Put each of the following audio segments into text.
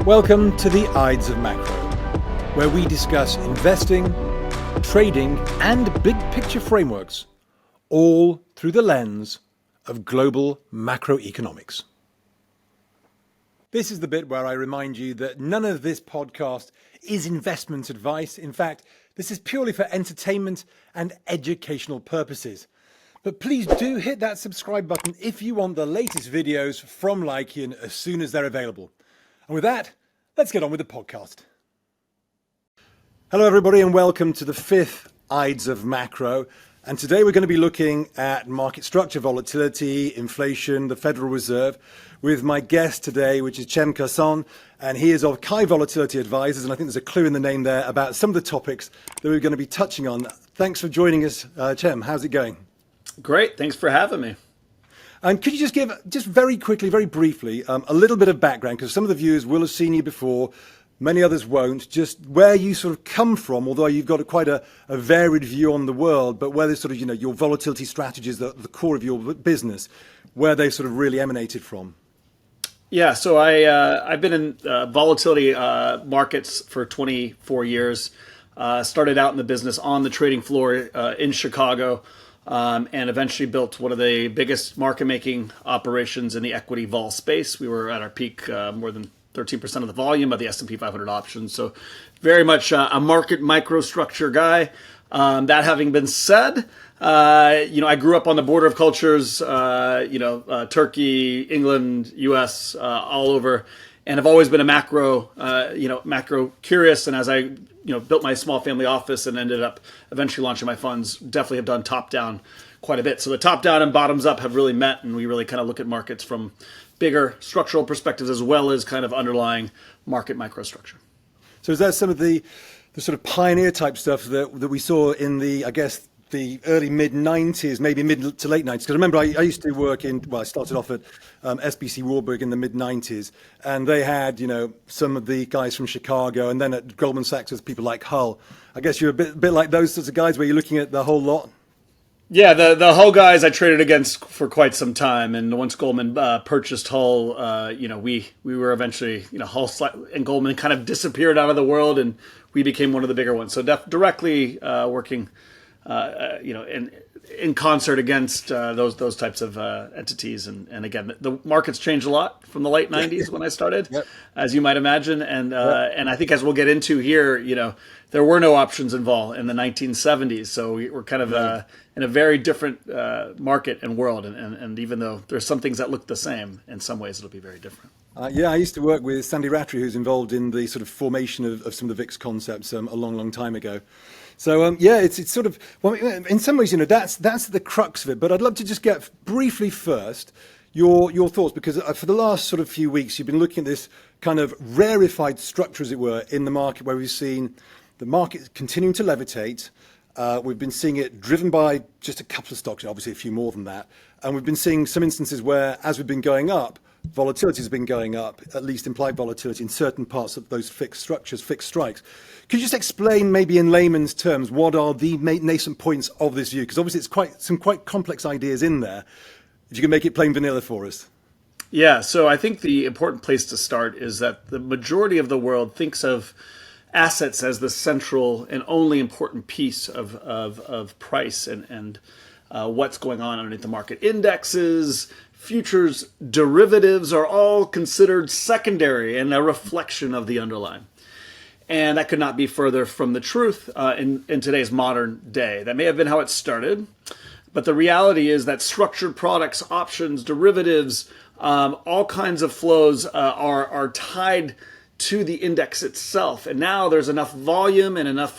Welcome to the Ides of Macro, where we discuss investing, trading, and big picture frameworks, all through the lens of global macroeconomics. This is the bit where I remind you that none of this podcast is investment advice. In fact, this is purely for entertainment and educational purposes. But please do hit that subscribe button if you want the latest videos from Lycian as soon as they're available. And with that, let's get on with the podcast. Hello everybody and welcome to the fifth Ides of Macro. And today we're going to be looking at market structure, volatility, inflation, the Federal Reserve, with my guest today, which is Cem Karsan, and he is of Kai Volatility Advisors, and I think there's a clue in the name there about some of the topics that we're going to be touching on. Thanks for joining us, Cem. How's it going? Great. Thanks for having me. And could you just give, just very quickly, very briefly, a little bit of background, because some of the viewers will have seen you before, many others won't, just where you sort of come from, although you've got quite a varied view on the world, but where there's sort of, your volatility strategies, the core of your business, where they sort of really emanated from. Yeah, so I've been in volatility markets for 24 years. Started out in the business on the trading floor in Chicago. And eventually built one of the biggest market-making operations in the equity vol space. We were at our peak more than 13% of the volume of the S&P 500 options. So very much a market microstructure guy. That having been said, I grew up on the border of cultures, Turkey, England, US, all over, and have always been a macro curious. And as I built my small family office and ended up eventually launching my funds, definitely have done top down quite a bit. So the top down and bottoms up have really met, and we really kind of look at markets from bigger structural perspectives as well as kind of underlying market microstructure. So is that some of the sort of pioneer type stuff that we saw in the, I guess, the early mid-90s, maybe mid to late 90s? Because I remember I used to work I started off at SBC Warburg in the mid-90s, and they had, some of the guys from Chicago, and then at Goldman Sachs with people like Hull. I guess you're a bit like those sorts of guys where you're looking at the whole lot. Yeah, the Hull guys I traded against for quite some time, and once Goldman purchased Hull, we were eventually, Hull and Goldman kind of disappeared out of the world, and we became one of the bigger ones. So directly working in concert against those types of entities. And again, the market's changed a lot from the late 90s when I started, yep, as you might imagine. And and I think as we'll get into here, there were no options in vol in the 1970s. So we're kind of in a very different market and world. And even though there's some things that look the same, in some ways it'll be very different. I used to work with Sandy Rattray, who's involved in the sort of formation of some of the VIX concepts a long time ago. So it's sort of, well, in some ways, that's the crux of it. But I'd love to just get briefly first your thoughts, because for the last sort of few weeks, you've been looking at this kind of rarefied structure, as it were, in the market, where we've seen the market continuing to levitate. We've been seeing it driven by just a couple of stocks, obviously a few more than that. And we've been seeing some instances where, as we've been going up, volatility has been going up, at least implied volatility in certain parts of those fixed structures, fixed strikes. Could you just explain, maybe in layman's terms, what are the nascent points of this view? Because obviously it's some quite complex ideas in there. If you can make it plain vanilla for us. Yeah, so I think the important place to start is that the majority of the world thinks of assets as the central and only important piece of price and what's going on underneath the market. Indexes, futures, derivatives are all considered secondary and a reflection of the underlying. And that could not be further from the truth in today's modern day. That may have been how it started, but the reality is that structured products, options, derivatives, all kinds of flows are tied to the index itself. And now there's enough volume and enough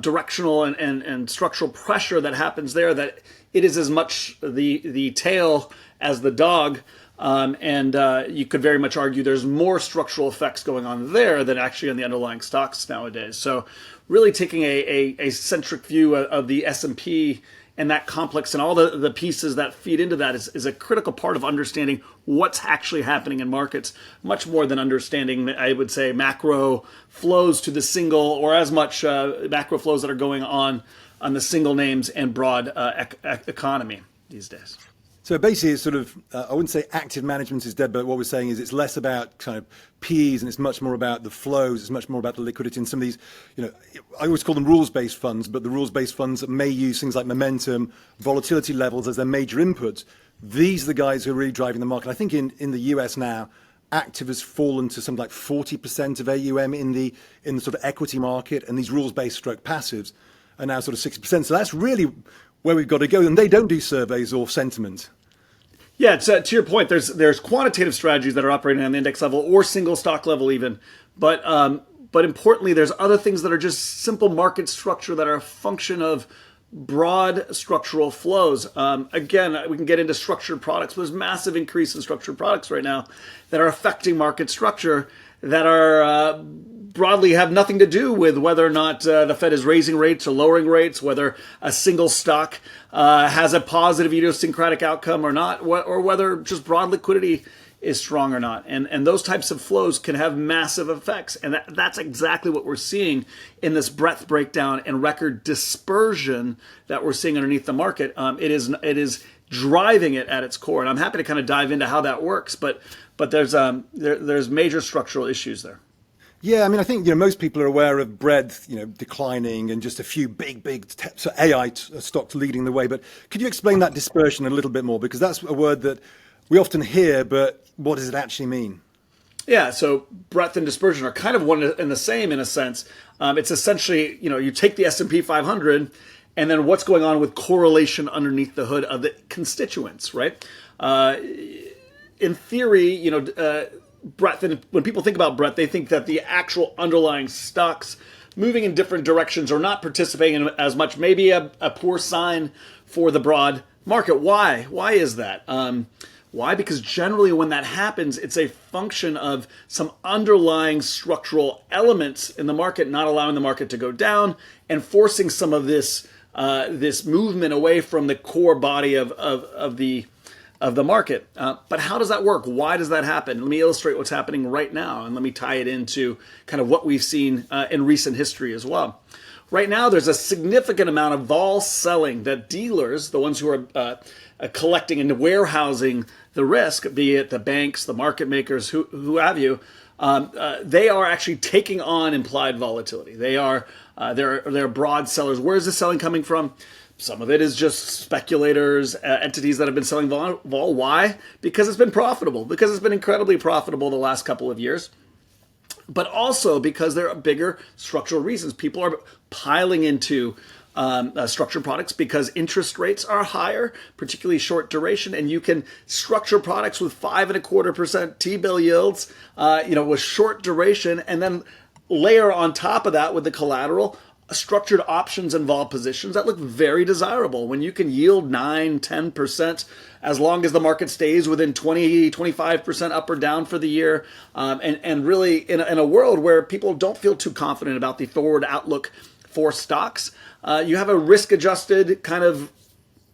directional and structural pressure that happens there that it is as much the tail as the dog. And you could very much argue there's more structural effects going on there than actually on the underlying stocks nowadays. So really taking a centric view of the S&P and that complex and all the pieces that feed into that is a critical part of understanding what's actually happening in markets, much more than understanding, I would say, macro flows to the single, or as much macro flows that are going on the single names and broad economy these days. So basically, it's sort of, I wouldn't say active management is dead, but what we're saying is it's less about kind of P's and it's much more about the flows, it's much more about the liquidity. And some of these, I always call them rules-based funds, but the rules-based funds that may use things like momentum, volatility levels as their major inputs. These are the guys who are really driving the market. I think in the US now, active has fallen to something like 40% of AUM in the sort of equity market, and these rules-based stroke passives are now sort of 60%. So that's really where we've got to go. And they don't do surveys or sentiment. Yeah, to your point, there's quantitative strategies that are operating on the index level or single stock level even, but importantly, there's other things that are just simple market structure that are a function of broad structural flows. Again, we can get into structured products, but there's massive increase in structured products right now that are affecting market structure that are broadly have nothing to do with whether or not the Fed is raising rates or lowering rates, whether a single stock has a positive idiosyncratic outcome or not, or whether just broad liquidity is strong or not. And those types of flows can have massive effects. And that's exactly what we're seeing in this breadth breakdown and record dispersion that we're seeing underneath the market. It is driving it at its core. And I'm happy to kind of dive into how that works. But there's major structural issues there. Yeah, I mean, I think most people are aware of breadth, declining, and just a few big so AI stocks leading the way. But could you explain that dispersion a little bit more? Because that's a word that we often hear, but what does it actually mean? Yeah, so breadth and dispersion are kind of one and the same in a sense. It's essentially, you take the S&P 500, and then what's going on with correlation underneath the hood of the constituents, right? In theory, breadth, and when people think about breadth, they think that the actual underlying stocks moving in different directions or not participating in as much may be a poor sign for the broad market. Why? Why is that? Why? Because generally when that happens, it's a function of some underlying structural elements in the market not allowing the market to go down and forcing some of this movement away from the core body of the market. But how does that work? Why does that happen? Let me illustrate what's happening right now, and let me tie it into kind of what we've seen in recent history as well. Right now, there's a significant amount of vol selling that dealers, the ones who are collecting and warehousing the risk, be it the banks, the market makers, who have you, they are actually taking on implied volatility. They're broad sellers. Where is the selling coming from? Some of it is just speculators, entities that have been selling vol. Why? Because it's been profitable. Because it's been incredibly profitable the last couple of years. But also because there are bigger structural reasons. People are piling into structured products because interest rates are higher, particularly short duration, and you can structure products with 5.25% T-bill yields, with short duration, and then layer on top of that with the collateral structured options and vol positions that look very desirable. When you can yield 9-10% as long as the market stays within 20-25% up or down for the year, and really in a world where people don't feel too confident about the forward outlook for stocks, you have a risk-adjusted kind of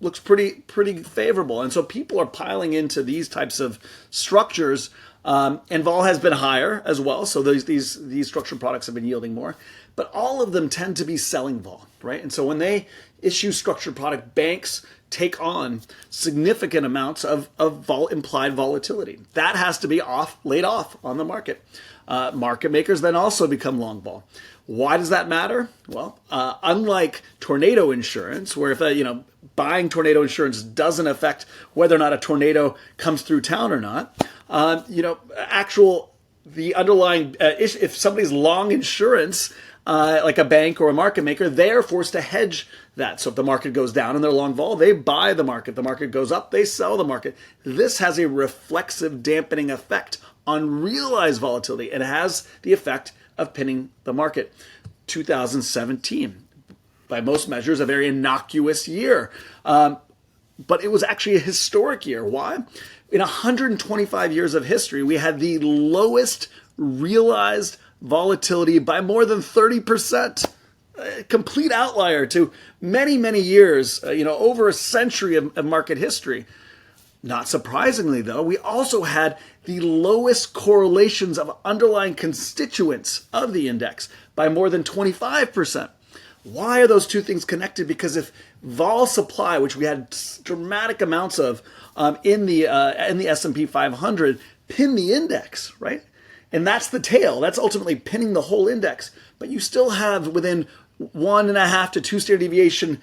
looks pretty favorable. And so people are piling into these types of structures, and vol has been higher as well. So these structured products have been yielding more. But all of them tend to be selling vol, right? And so when they issue structured product, banks take on significant amounts of implied volatility. That has to be laid off on the market. Market makers then also become long vol. Why does that matter? Well, unlike tornado insurance, where if buying tornado insurance doesn't affect whether or not a tornado comes through town or not, the underlying if somebody's long insurance, like a bank or a market maker, they are forced to hedge that. So if the market goes down and they're long vol, they buy the market. The market goes up, they sell the market. This has a reflexive dampening effect on realized volatility. It has the effect of pinning the market. 2017, by most measures, a very innocuous year. But it was actually a historic year. Why? In 125 years of history, we had the lowest realized volatility by more than 30%. A complete outlier to many, many years, over a century of market history. Not surprisingly, though, we also had the lowest correlations of underlying constituents of the index by more than 25%. Why are those two things connected? Because if vol supply, which we had dramatic amounts of in the S&P 500, pin the index, right? And that's the tail. That's ultimately pinning the whole index. But you still have within 1.5 to 2 standard deviation,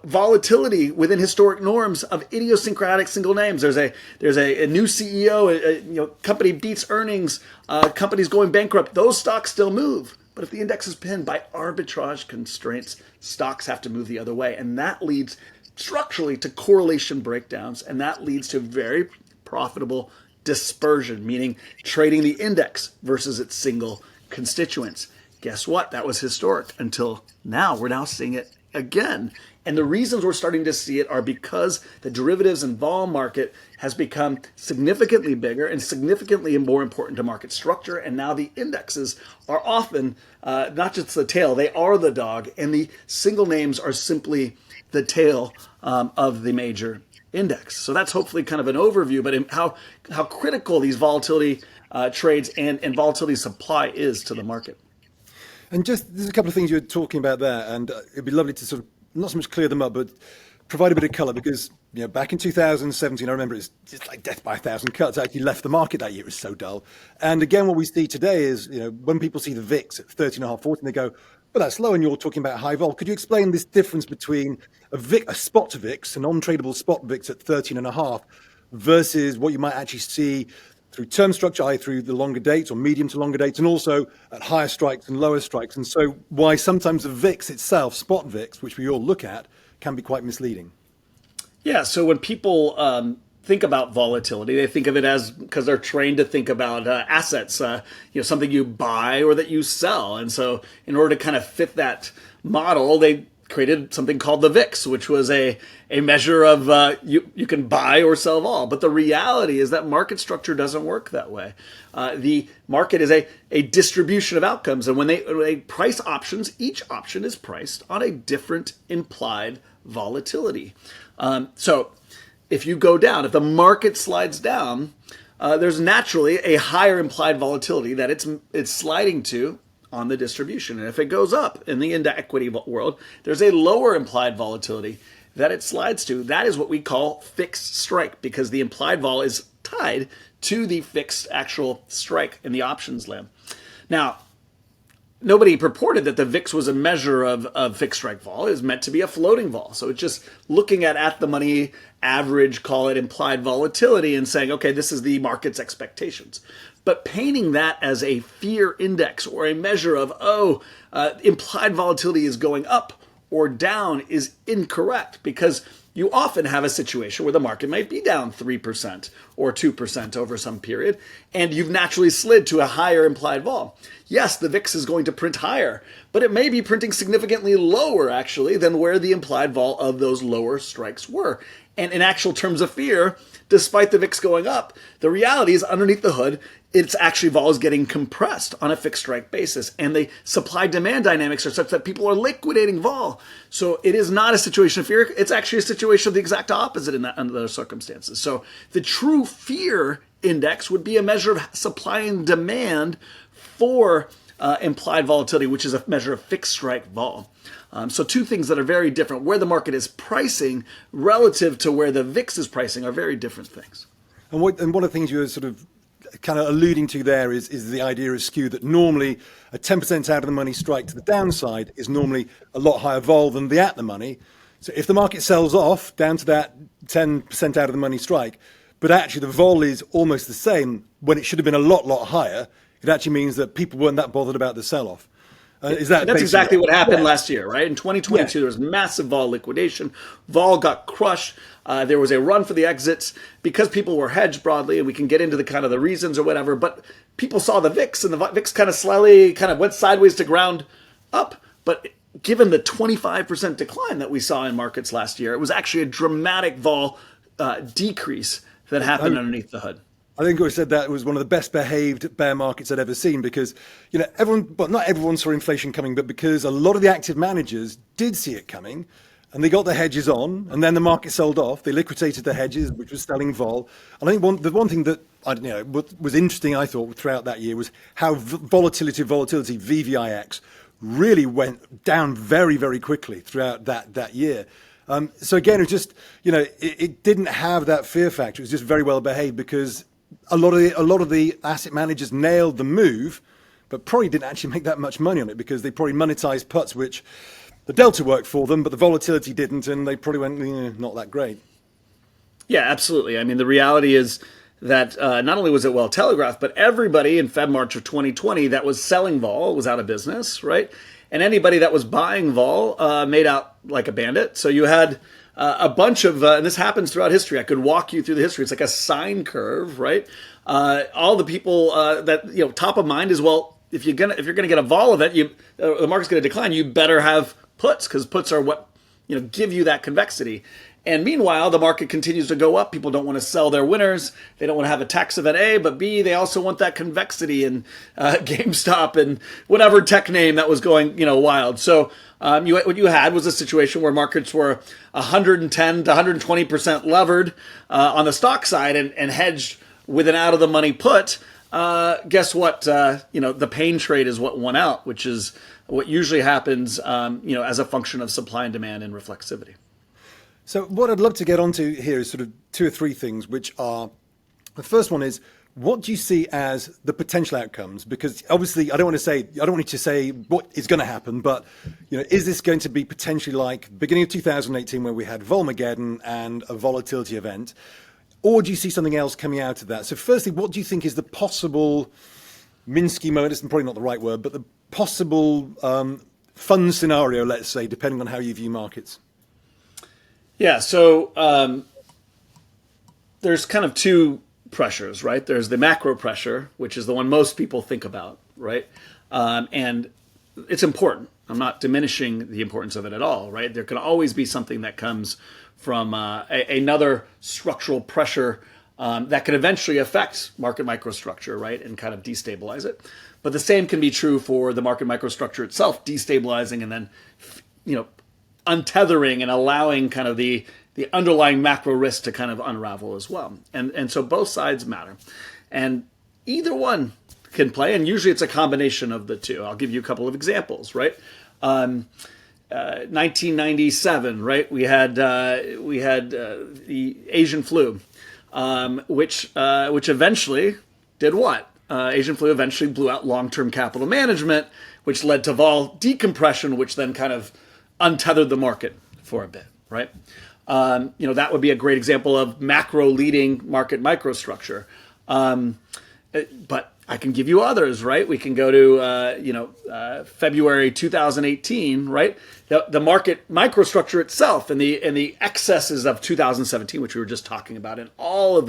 volatility within historic norms of idiosyncratic single names. There's a new CEO, company beats earnings, companies going bankrupt. Those stocks still move. But if the index is pinned by arbitrage constraints, stocks have to move the other way. And that leads structurally to correlation breakdowns. And that leads to very profitable dispersion, meaning trading the index versus its single constituents. Guess what? That was historic until now. We're now seeing it again. And the reasons we're starting to see it are because the derivatives and vol market has become significantly bigger and significantly more important to market structure. And now the indexes are often not just the tail, they are the dog. And the single names are simply the tail of the major index. So that's hopefully kind of an overview, but how critical these volatility trades and volatility supply is to the market. And just, there's a couple of things you were talking about there, and it'd be lovely to sort of not so much clear them up, but provide a bit of color, because back in 2017, I remember it's like death by 1,000 cuts. I actually left the market that year. It was so dull. And again, what we see today is, when people see the VIX at 13.5, 14, they go, well, that's low, and you're talking about high vol. Could you explain this difference between a spot VIX, a non-tradable spot VIX at 13.5, versus what you might actually see through term structure, i.e. through the longer dates or medium to longer dates, and also at higher strikes and lower strikes? And so why sometimes the VIX itself, spot VIX, which we all look at, can be quite misleading. Yeah, so when people think about volatility, they think of it as, because they're trained to think about assets, something you buy or that you sell. And so in order to kind of fit that model, they created something called the VIX, which was a measure of you can buy or sell vol. But the reality is that market structure doesn't work that way. The market is a distribution of outcomes. And when they price options, each option is priced on a different implied volatility. So if you go down, if the market slides down, there's naturally a higher implied volatility that it's sliding to on the distribution. And if it goes up in the equity world, there's a lower implied volatility that it slides to. That is what we call fixed strike, because the implied vol is tied to the fixed actual strike in the options land. Now, nobody purported that the VIX was a measure of fixed strike vol. It was meant to be a floating vol. So it's just looking at the money average, call it implied volatility, and saying, okay, this is the market's expectations. But painting that as a fear index or a measure of, implied volatility is going up or down is incorrect, because you often have a situation where the market might be down 3% or 2% over some period, and you've naturally slid to a higher implied vol. Yes, the VIX is going to print higher, but it may be printing significantly lower, actually, than where the implied vol of those lower strikes were. And in actual terms of fear, despite the VIX going up, the reality is underneath the hood, it's actually vol is getting compressed on a fixed strike basis. And the supply demand dynamics are such that people are liquidating vol. So it is not a situation of fear. It's actually a situation of the exact opposite under those circumstances. So the true fear index would be a measure of supply and demand for implied volatility, which is a measure of fixed strike vol. So two things that are very different. Where the market is pricing relative to where the VIX is pricing are very different things. And one of the things you were sort of kind of alluding to there is the idea of skew, that normally a 10% out of the money strike to the downside is normally a lot higher vol than the at the money. So if the market sells off down to that 10% out of the money strike, but actually the vol is almost the same when it should have been a lot higher, it actually means that people weren't that bothered about the sell-off. That's exactly what happened last year, right? In 2022, there was massive vol liquidation. Vol got crushed. There was a run for the exits because people were hedged broadly, and we can get into the kind of the reasons or whatever. But people saw the VIX, and the VIX kind of slightly went sideways to ground up. But given the 25% decline that we saw in markets last year, it was actually a dramatic vol decrease that happened underneath the hood. I think I said that it was one of the best behaved bear markets I'd ever seen, because, not everyone saw inflation coming, but because a lot of the active managers did see it coming, and they got the hedges on, and then the market sold off. They liquidated the hedges, which was selling vol. And I think the one thing that was interesting, I thought, throughout that year was how volatility, VVIX, really went down very, very quickly throughout that year. So again, it just, it didn't have that fear factor. It was just very well behaved because a lot of the asset managers nailed the move, but probably didn't actually make that much money on it because they probably monetized puts, which the delta worked for them, but the volatility didn't, and they probably went, not that great. Yeah, absolutely. I mean, the reality is that not only was it well telegraphed, but everybody in March of 2020 that was selling vol was out of business, right? And anybody that was buying vol made out like a bandit. So you had a bunch of, and this happens throughout history. I could walk you through the history. It's like a sine curve, right? All the people that top of mind is, well, if you're gonna get a vol event, the market's gonna decline. You better have puts because puts are what give you that convexity. And meanwhile, the market continues to go up. People don't want to sell their winners. They don't want to have a tax event A, but B, they also want that convexity and GameStop and whatever tech name that was going, wild. So what you had was a situation where markets were 110 to 120% levered on the stock side and hedged with an out of the money put. Guess what? The pain trade is what won out, which is what usually happens, as a function of supply and demand and reflexivity. So what I'd love to get onto here is sort of two or three things, which are, the first one is, what do you see as the potential outcomes? Because obviously, I don't want you to say what is going to happen, but is this going to be potentially like beginning of 2018 where we had Volmageddon and a volatility event, or do you see something else coming out of that? So firstly, what do you think is the possible Minsky moment? It's probably not the right word, but the possible fun scenario, let's say, depending on how you view markets. Yeah, so there's kind of two pressures, right? There's the macro pressure, which is the one most people think about, right? And it's important. I'm not diminishing the importance of it at all, right? There can always be something that comes from another structural pressure that can eventually affect market microstructure, right? And kind of destabilize it. But the same can be true for the market microstructure itself, destabilizing and then, untethering and allowing kind of the underlying macro risk to kind of unravel as well. And so both sides matter. And either one can play, and usually it's a combination of the two. I'll give you a couple of examples, right? 1997, right? We had the Asian flu, which eventually did what? Asian flu eventually blew out long-term capital management, which led to vol decompression, which then kind of untethered the market for a bit, right? That would be a great example of macro leading market microstructure. But I can give you others, right? We can go to February 2018, right? The market microstructure itself and the excesses of 2017, which we were just talking about, and all of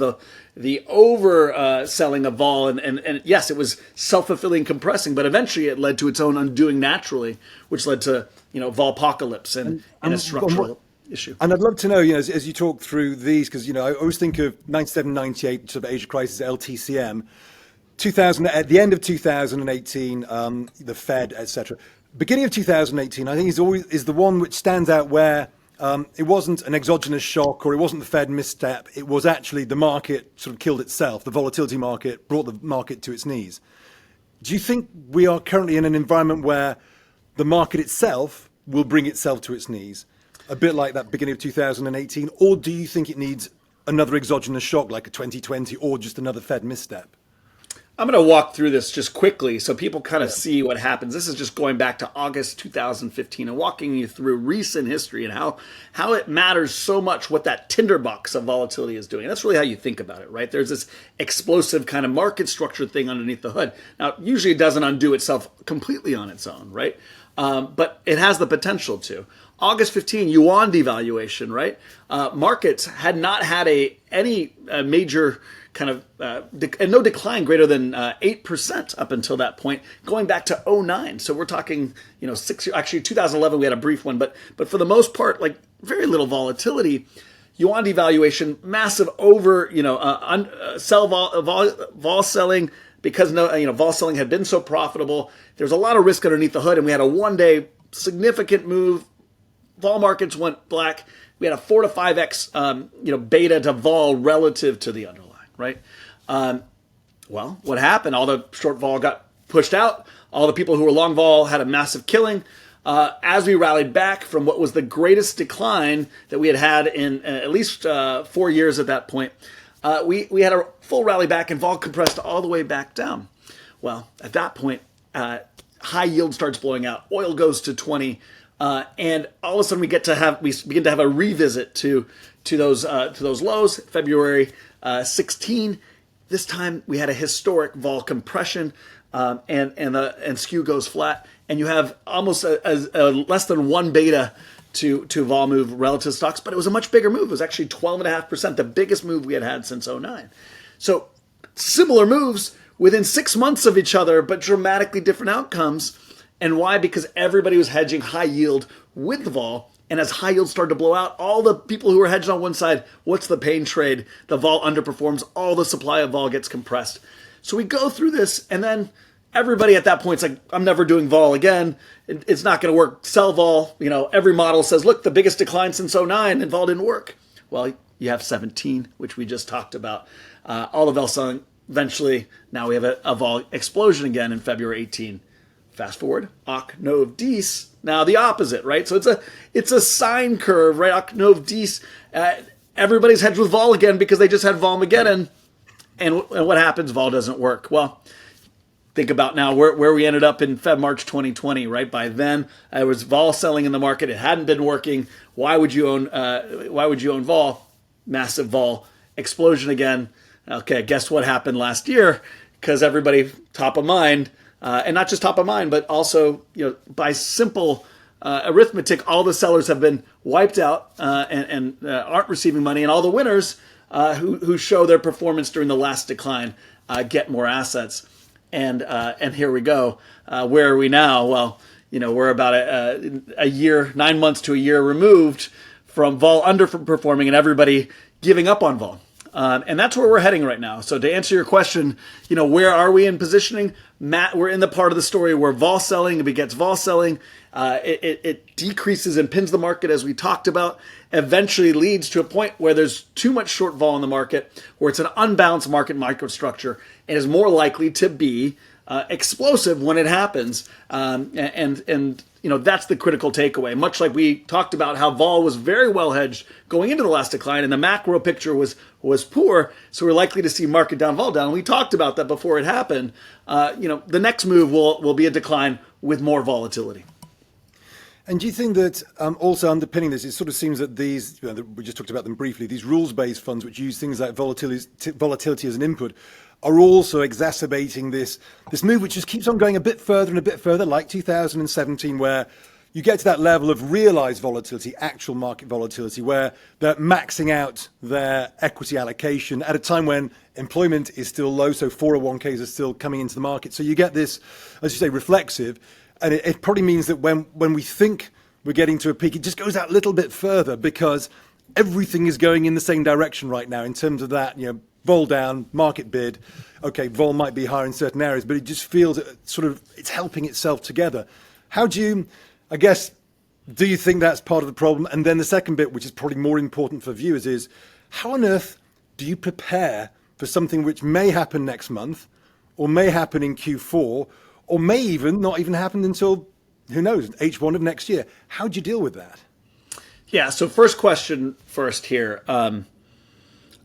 the overselling of vol, and yes, it was self-fulfilling compressing, but eventually it led to its own undoing naturally, which led to volpocalypse and a structural issue. And I'd love to know, as you talk through these, because I always think of 97, 98, sort of Asia crisis, LTCM. 2000, at the end of 2018, the Fed, etc. Beginning of 2018, I think is the one which stands out where it wasn't an exogenous shock or it wasn't the Fed misstep. It was actually the market sort of killed itself. The volatility market brought the market to its knees. Do you think we are currently in an environment where the market itself will bring itself to its knees, a bit like that beginning of 2018, or do you think it needs another exogenous shock like a 2020 or just another Fed misstep? I'm going to walk through this just quickly so people kind of see what happens. This is just going back to August 2015 and walking you through recent history and how it matters so much what that tinderbox of volatility is doing. That's really how you think about it, right? There's this explosive kind of market structure thing underneath the hood. Now, usually it doesn't undo itself completely on its own, right? But it has the potential to. August 15, yuan devaluation, right? Markets had not had any major kind of and no decline greater than 8% up until that point, going back to 2009. So we're talking, 6 years. Actually, 2011 we had a brief one, but for the most part, like very little volatility. Yuan devaluation, massive over, sell vol selling because vol selling had been so profitable. There's a lot of risk underneath the hood, and we had a one-day significant move. Vol markets went black. We had a 4 to 5x, beta to vol relative to the underlying. Right. Well, what happened? All the short vol got pushed out. All the people who were long vol had a massive killing. As we rallied back from what was the greatest decline that we had had in at least 4 years at that point, we had a full rally back and vol compressed all the way back down. Well, at that point, high yield starts blowing out. Oil goes to 20, and all of a sudden we begin to have a revisit to those lows. February 16. This time we had a historic vol compression, and skew goes flat, and you have almost a less than 1 beta to vol move relative to stocks, but it was a much bigger move. It was actually 12.5%, the biggest move we had had since '09. So similar moves within 6 months of each other, but dramatically different outcomes. And why? Because everybody was hedging high yield with the vol. And as high yield started to blow out, all the people who were hedged on one side, what's the pain trade? The vol underperforms, all the supply of vol gets compressed. So we go through this, and then everybody at that point is like, I'm never doing vol again. It's not going to work. Sell vol. Every model says, look, the biggest decline since '09, and vol didn't work. Well, you have 17, which we just talked about. All the vol selling. Eventually, now we have a vol explosion again in February 18. Fast forward, Ak Nov Dis. Now the opposite, right? So it's a sine curve, right? Ak Nov Dis. Everybody's hedged with vol again because they just had Volmageddon. And what happens? Vol doesn't work. Well, think about now where we ended up in March 2020, right? By then, there was vol selling in the market. It hadn't been working. Why would you own vol? Massive vol explosion again. Okay, guess what happened last year? Because everybody top of mind, and not just top of mind, but also by simple arithmetic, all the sellers have been wiped out and aren't receiving money, and all the winners who show their performance during the last decline get more assets. And here we go. Where are we now? Well, we're about a year, 9 months to a year removed from vol underperforming and everybody giving up on vol. And that's where we're heading right now. So to answer your question, where are we in positioning? Matt, we're in the part of the story where vol selling begets vol selling. It decreases and pins the market, as we talked about, eventually leads to a point where there's too much short vol in the market, where it's an unbalanced market microstructure and is more likely to be explosive when it happens. And that's the critical takeaway. Much like we talked about how vol was very well hedged going into the last decline, and the macro picture was poor, so we're likely to see market down, vol down. We talked about that before it happened. The next move will be a decline with more volatility. And do you think that also underpinning this, it sort of seems that these, we just talked about them briefly, these rules-based funds which use things like volatility as an input are also exacerbating this move, which just keeps on going a bit further and a bit further, like 2017, where you get to that level of realized volatility, actual market volatility, where they're maxing out their equity allocation at a time when employment is still low, so 401ks are still coming into the market. So you get this, as you say, reflexive. And it probably means that when we think we're getting to a peak, it just goes out a little bit further because everything is going in the same direction right now in terms of that, vol down, market bid. Okay, vol might be higher in certain areas, but it just feels it's helping itself together. How do you, do you think that's part of the problem? And then the second bit, which is probably more important for viewers, is how on earth do you prepare for something which may happen next month or may happen in Q4 or may even not even happen until, who knows, H1 of next year? How do you deal with that? Yeah, so first question first here.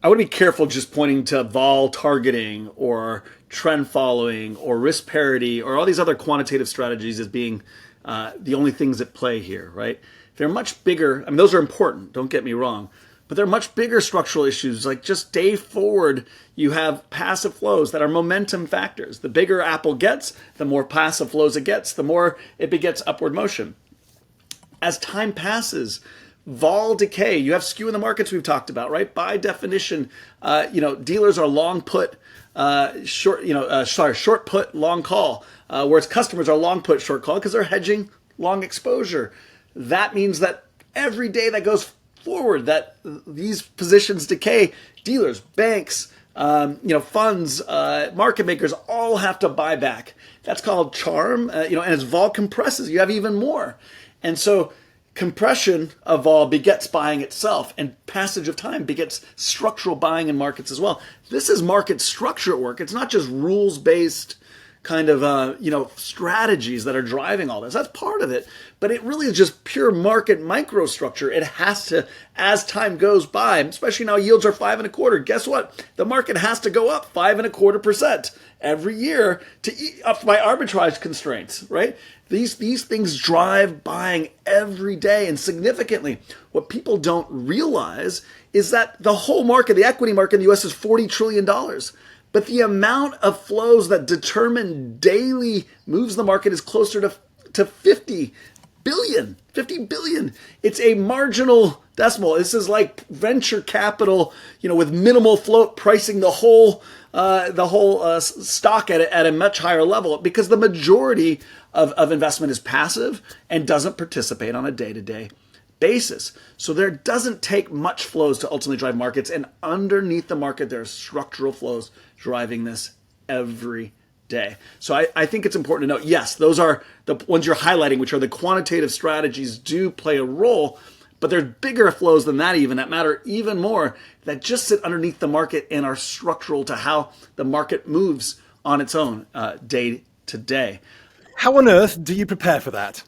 I want to be careful just pointing to vol targeting or trend following or risk parity or all these other quantitative strategies as being the only things at play here, right? They're much bigger. Those are important, don't get me wrong. But there are much bigger structural issues, like just day forward, you have passive flows that are momentum factors. The bigger Apple gets, the more passive flows it gets, the more it begets upward motion. As time passes, vol decay, you have skew in the markets we've talked about, right? By definition, dealers are long put, short put, long call, whereas customers are long put, short call because they're hedging long exposure. That means that every day that goes forward, that these positions decay, dealers, banks, funds, market makers all have to buy back. That's called charm, and as vol compresses, you have even more. And so compression of vol begets buying itself, and passage of time begets structural buying in markets as well. This is market structure at work. It's not just rules-based kind of strategies that are driving all this. That's part of it, but it really is just pure market microstructure. It has to, as time goes by, especially now yields are 5.25. Guess what? The market has to go up 5.25% every year to eat up by arbitrage constraints, right? These things drive buying every day and significantly. What people don't realize is that the whole market, the equity market in the US is $40 trillion. But the amount of flows that determine daily moves in the market is closer to 50 billion. 50 billion. It's a marginal decimal. This is like venture capital, with minimal float pricing the whole stock at a much higher level, because the majority of investment is passive and doesn't participate on a day-to-day basis. So there doesn't take much flows to ultimately drive markets, and underneath the market there are structural flows driving this every day. So I think it's important to note, yes, those are the ones you're highlighting, which are the quantitative strategies, do play a role, but there's bigger flows than that even, that matter even more, that just sit underneath the market and are structural to how the market moves on its own day to day. How on earth do you prepare for that?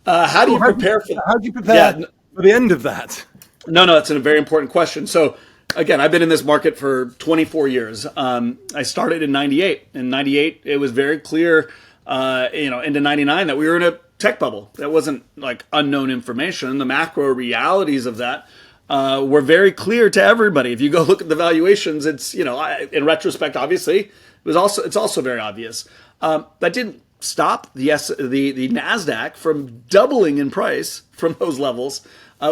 How do you prepare for that? How do you prepare for the end of that? No, it's a very important question. So again, I've been in this market for 24 years. I started in 98. In 98, it was very clear, into 99 that we were in a tech bubble. That wasn't like unknown information. The macro realities of that were very clear to everybody. If you go look at the valuations, it's, in retrospect, obviously, it's also very obvious. That didn't stop the NASDAQ from doubling in price from those levels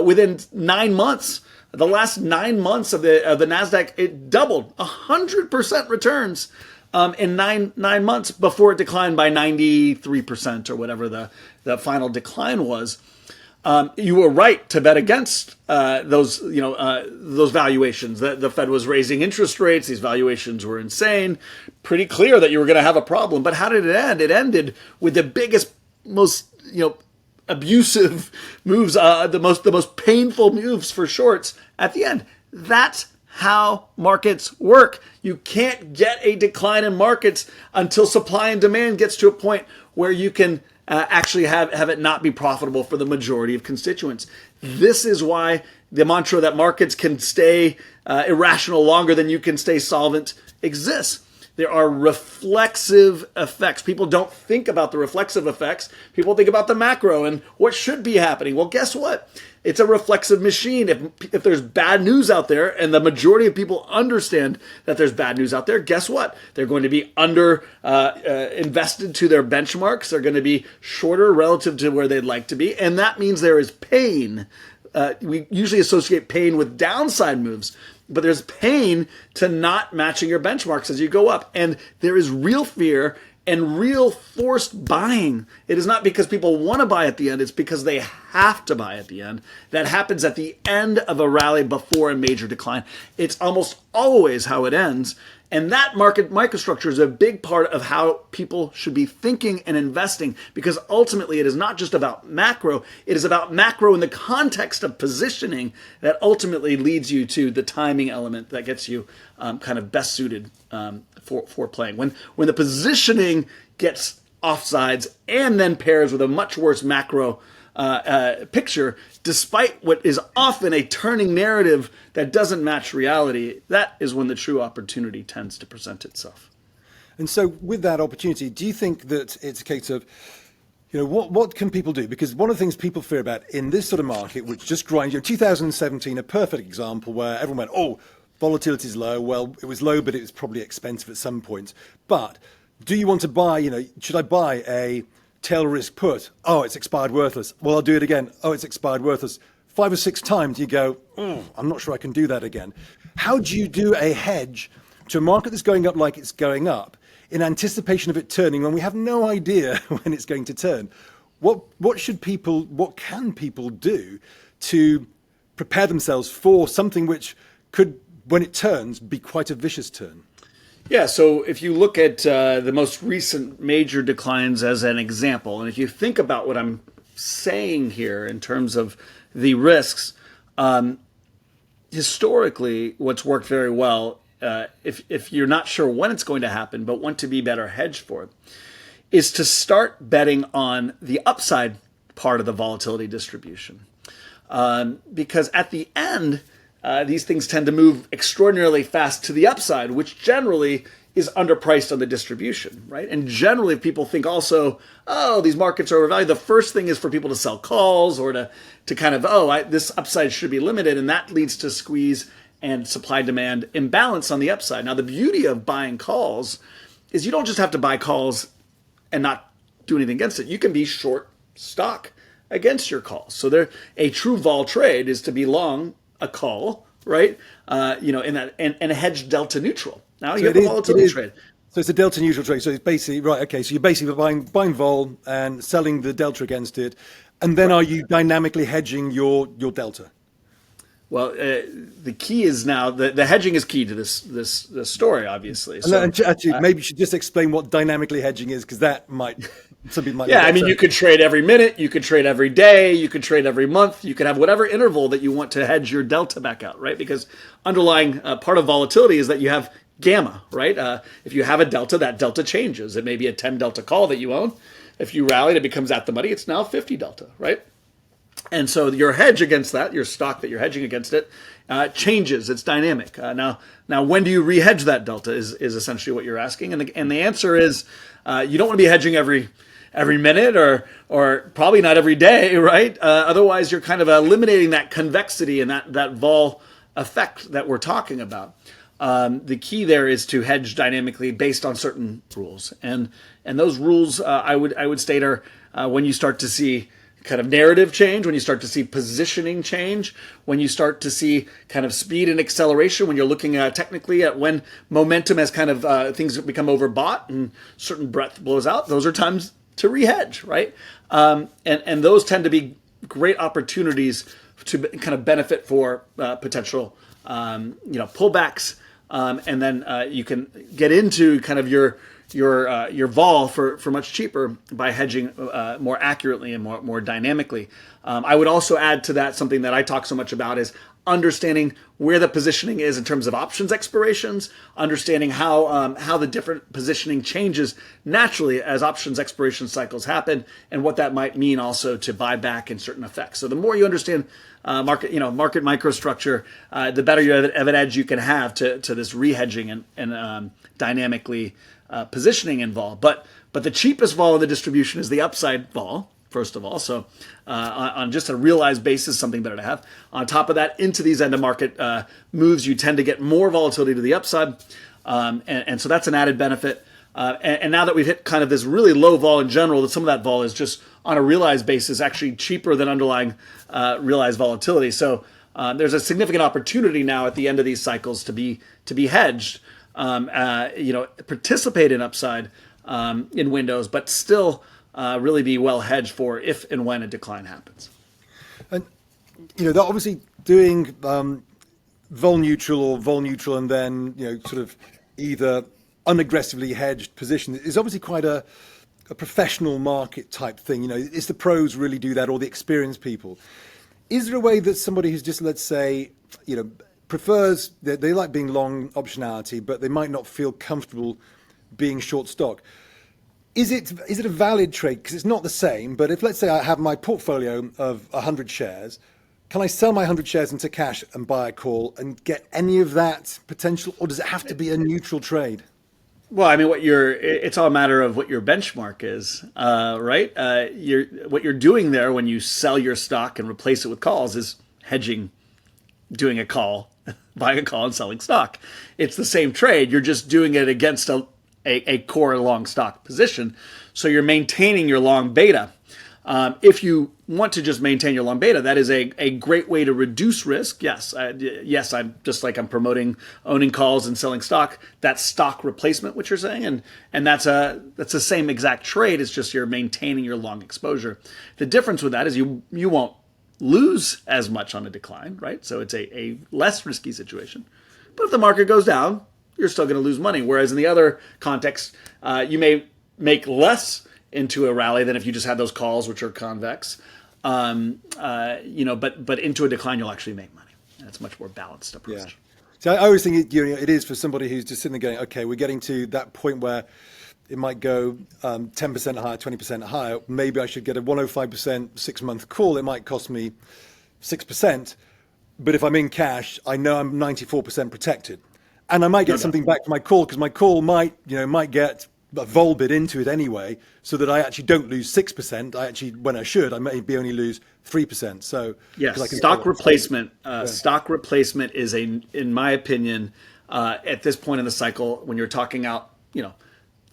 within 9 months. The last 9 months of the NASDAQ, it doubled 100% returns in nine months before it declined by 93% or whatever the final decline was. You were right to bet against those valuations. The Fed was raising interest rates. These valuations were insane. Pretty clear that you were going to have a problem. But how did it end? It ended with the biggest, most abusive moves, the most painful moves for shorts at the end. That's how markets work. You can't get a decline in markets until supply and demand gets to a point where you can actually have it not be profitable for the majority of constituents. This is why the mantra that markets can stay irrational longer than you can stay solvent exists. There are reflexive effects. People don't think about the reflexive effects. People think about the macro and what should be happening. Well, guess what? It's a reflexive machine. If there's bad news out there and the majority of people understand that there's bad news out there, guess what? They're going to be under invested to their benchmarks. They're going to be shorter relative to where they'd like to be. And that means there is pain. We usually associate pain with downside moves, but there's pain to not matching your benchmarks as you go up. And there is real fear and real forced buying. It is not because people want to buy at the end, it's because they have to buy at the end. That happens at the end of a rally before a major decline. It's almost always how it ends. And that market microstructure is a big part of how people should be thinking and investing, because ultimately it is not just about macro, it is about macro in the context of positioning that ultimately leads you to the timing element that gets you kind of best suited for playing. When the positioning gets offsides and then pairs with a much worse macro picture, despite what is often a turning narrative that doesn't match reality, that is when the true opportunity tends to present itself. And so with that opportunity, do you think that it's a case of, what can people do? Because one of the things people fear about in this sort of market, which just grinds, 2017, a perfect example where everyone went, volatility is low. Well, it was low, but it was probably expensive at some point. But do you want to buy, should I buy a tail risk put? Oh, it's expired worthless. Well, I'll do it again. Oh, it's expired worthless. 5 or 6 times you go, I'm not sure I can do that again. How do you do a hedge to a market that's going up like it's going up in anticipation of it turning when we have no idea when it's going to turn? What can people do to prepare themselves for something which could, when it turns, be quite a vicious turn? Yeah, so if you look at the most recent major declines as an example, and if you think about what I'm saying here in terms of the risks, historically, what's worked very well if you're not sure when it's going to happen, but want to be better hedged for it, is to start betting on the upside part of the volatility distribution. Because at the end, these things tend to move extraordinarily fast to the upside, which generally is underpriced on the distribution, right? And generally, if people think also, oh, these markets are overvalued, the first thing is for people to sell calls or to kind of, this upside should be limited, and that leads to squeeze and supply-demand imbalance on the upside. Now, the beauty of buying calls is you don't just have to buy calls and not do anything against it. You can be short stock against your calls. So a true vol trade is to be long a call, right? In that and a hedge delta neutral. Now you have a volatility trade. So it's a delta neutral trade. So it's basically right. Okay, so you're basically buying vol and selling the delta against it, and then are you dynamically hedging your delta? Well, the key is now the hedging is key to this story, obviously. So, and actually, maybe you should just explain what dynamically hedging is, because that some people might. Yeah, I mean, you could trade every minute, you could trade every day, you could trade every month, you could have whatever interval that you want to hedge your delta back out, right? Because underlying part of volatility is that you have gamma, right? If you have a delta, that delta changes. It may be a 10 delta call that you own. If you rally and it becomes at the money, it's now 50 delta, right? And so your hedge against that, your stock that you're hedging against it, changes. It's dynamic. Now, when do you re-hedge that delta is essentially what you're asking. And the answer is you don't want to be hedging every minute or probably not every day, right? Otherwise, you're kind of eliminating that convexity and that vol effect that we're talking about. The key there is to hedge dynamically based on certain rules. And those rules, I would state, are when you start to see kind of narrative change, when you start to see positioning change, when you start to see kind of speed and acceleration, when you're looking technically at when momentum has kind of things become overbought and certain breadth blows out, those are times to re-hedge, right? And those tend to be great opportunities to kind of benefit for potential pullbacks, and then you can get into kind of your vol for much cheaper by hedging more accurately and more dynamically. I would also add to that something that I talk so much about is understanding where the positioning is in terms of options expirations, understanding how the different positioning changes naturally as options expiration cycles happen, and what that might mean also to buyback and certain effects. So the more you understand market microstructure, the better you have an edge you can have to this re-hedging and dynamically positioning involved. But the cheapest vol in the distribution is the upside vol, first of all. So on just a realized basis, something better to have. On top of that, into these end of market moves, you tend to get more volatility to the upside. And so that's an added benefit. And now that we've hit kind of this really low vol in general, that some of that vol is just on a realized basis actually cheaper than underlying realized volatility. So there's a significant opportunity now at the end of these cycles to be hedged. Participate in upside in windows, but still really be well hedged for if and when a decline happens. And they're obviously doing vol neutral and then sort of either unaggressively hedged position is obviously quite a professional market type thing. Is the pros really do that, or the experienced people? Is there a way that somebody who's just, let's say, prefers, they like being long optionality, but they might not feel comfortable being short stock? Is it a valid trade? Because it's not the same, but if, let's say, I have my portfolio of 100 shares, can I sell my 100 shares into cash and buy a call and get any of that potential, or does it have to be a neutral trade? Well, I mean, it's all a matter of what your benchmark is, right? What you're doing there when you sell your stock and replace it with calls is hedging, doing a call, buying a call and selling stock. It's the same trade. You're just doing it against a core long stock position. So you're maintaining your long beta. If you want to just maintain your long beta, that is a great way to reduce risk. Yes, I'm just like I'm promoting owning calls and selling stock. That's stock replacement, what you're saying, and that's the same exact trade. It's just you're maintaining your long exposure. The difference with that is you won't lose as much on a decline, right? So it's a less risky situation. But if the market goes down, you're still going to lose money. Whereas in the other context, you may make less into a rally than if you just had those calls, which are convex. But into a decline, you'll actually make money. And it's a much more balanced approach. So I always think it is for somebody who's just sitting there going, okay, we're getting to that point where it might go 10% higher, 20% higher. Maybe I should get a 105% 6-month call. It might cost me 6%. But if I'm in cash, I know I'm 94% protected. And I might get something back for my call, because my call might get a vol bid into it anyway, so that I actually don't lose 6%. I actually, when I should, I maybe only lose 3%. So yes, stock replacement. Stock replacement is in my opinion, at this point in the cycle, when you're talking out,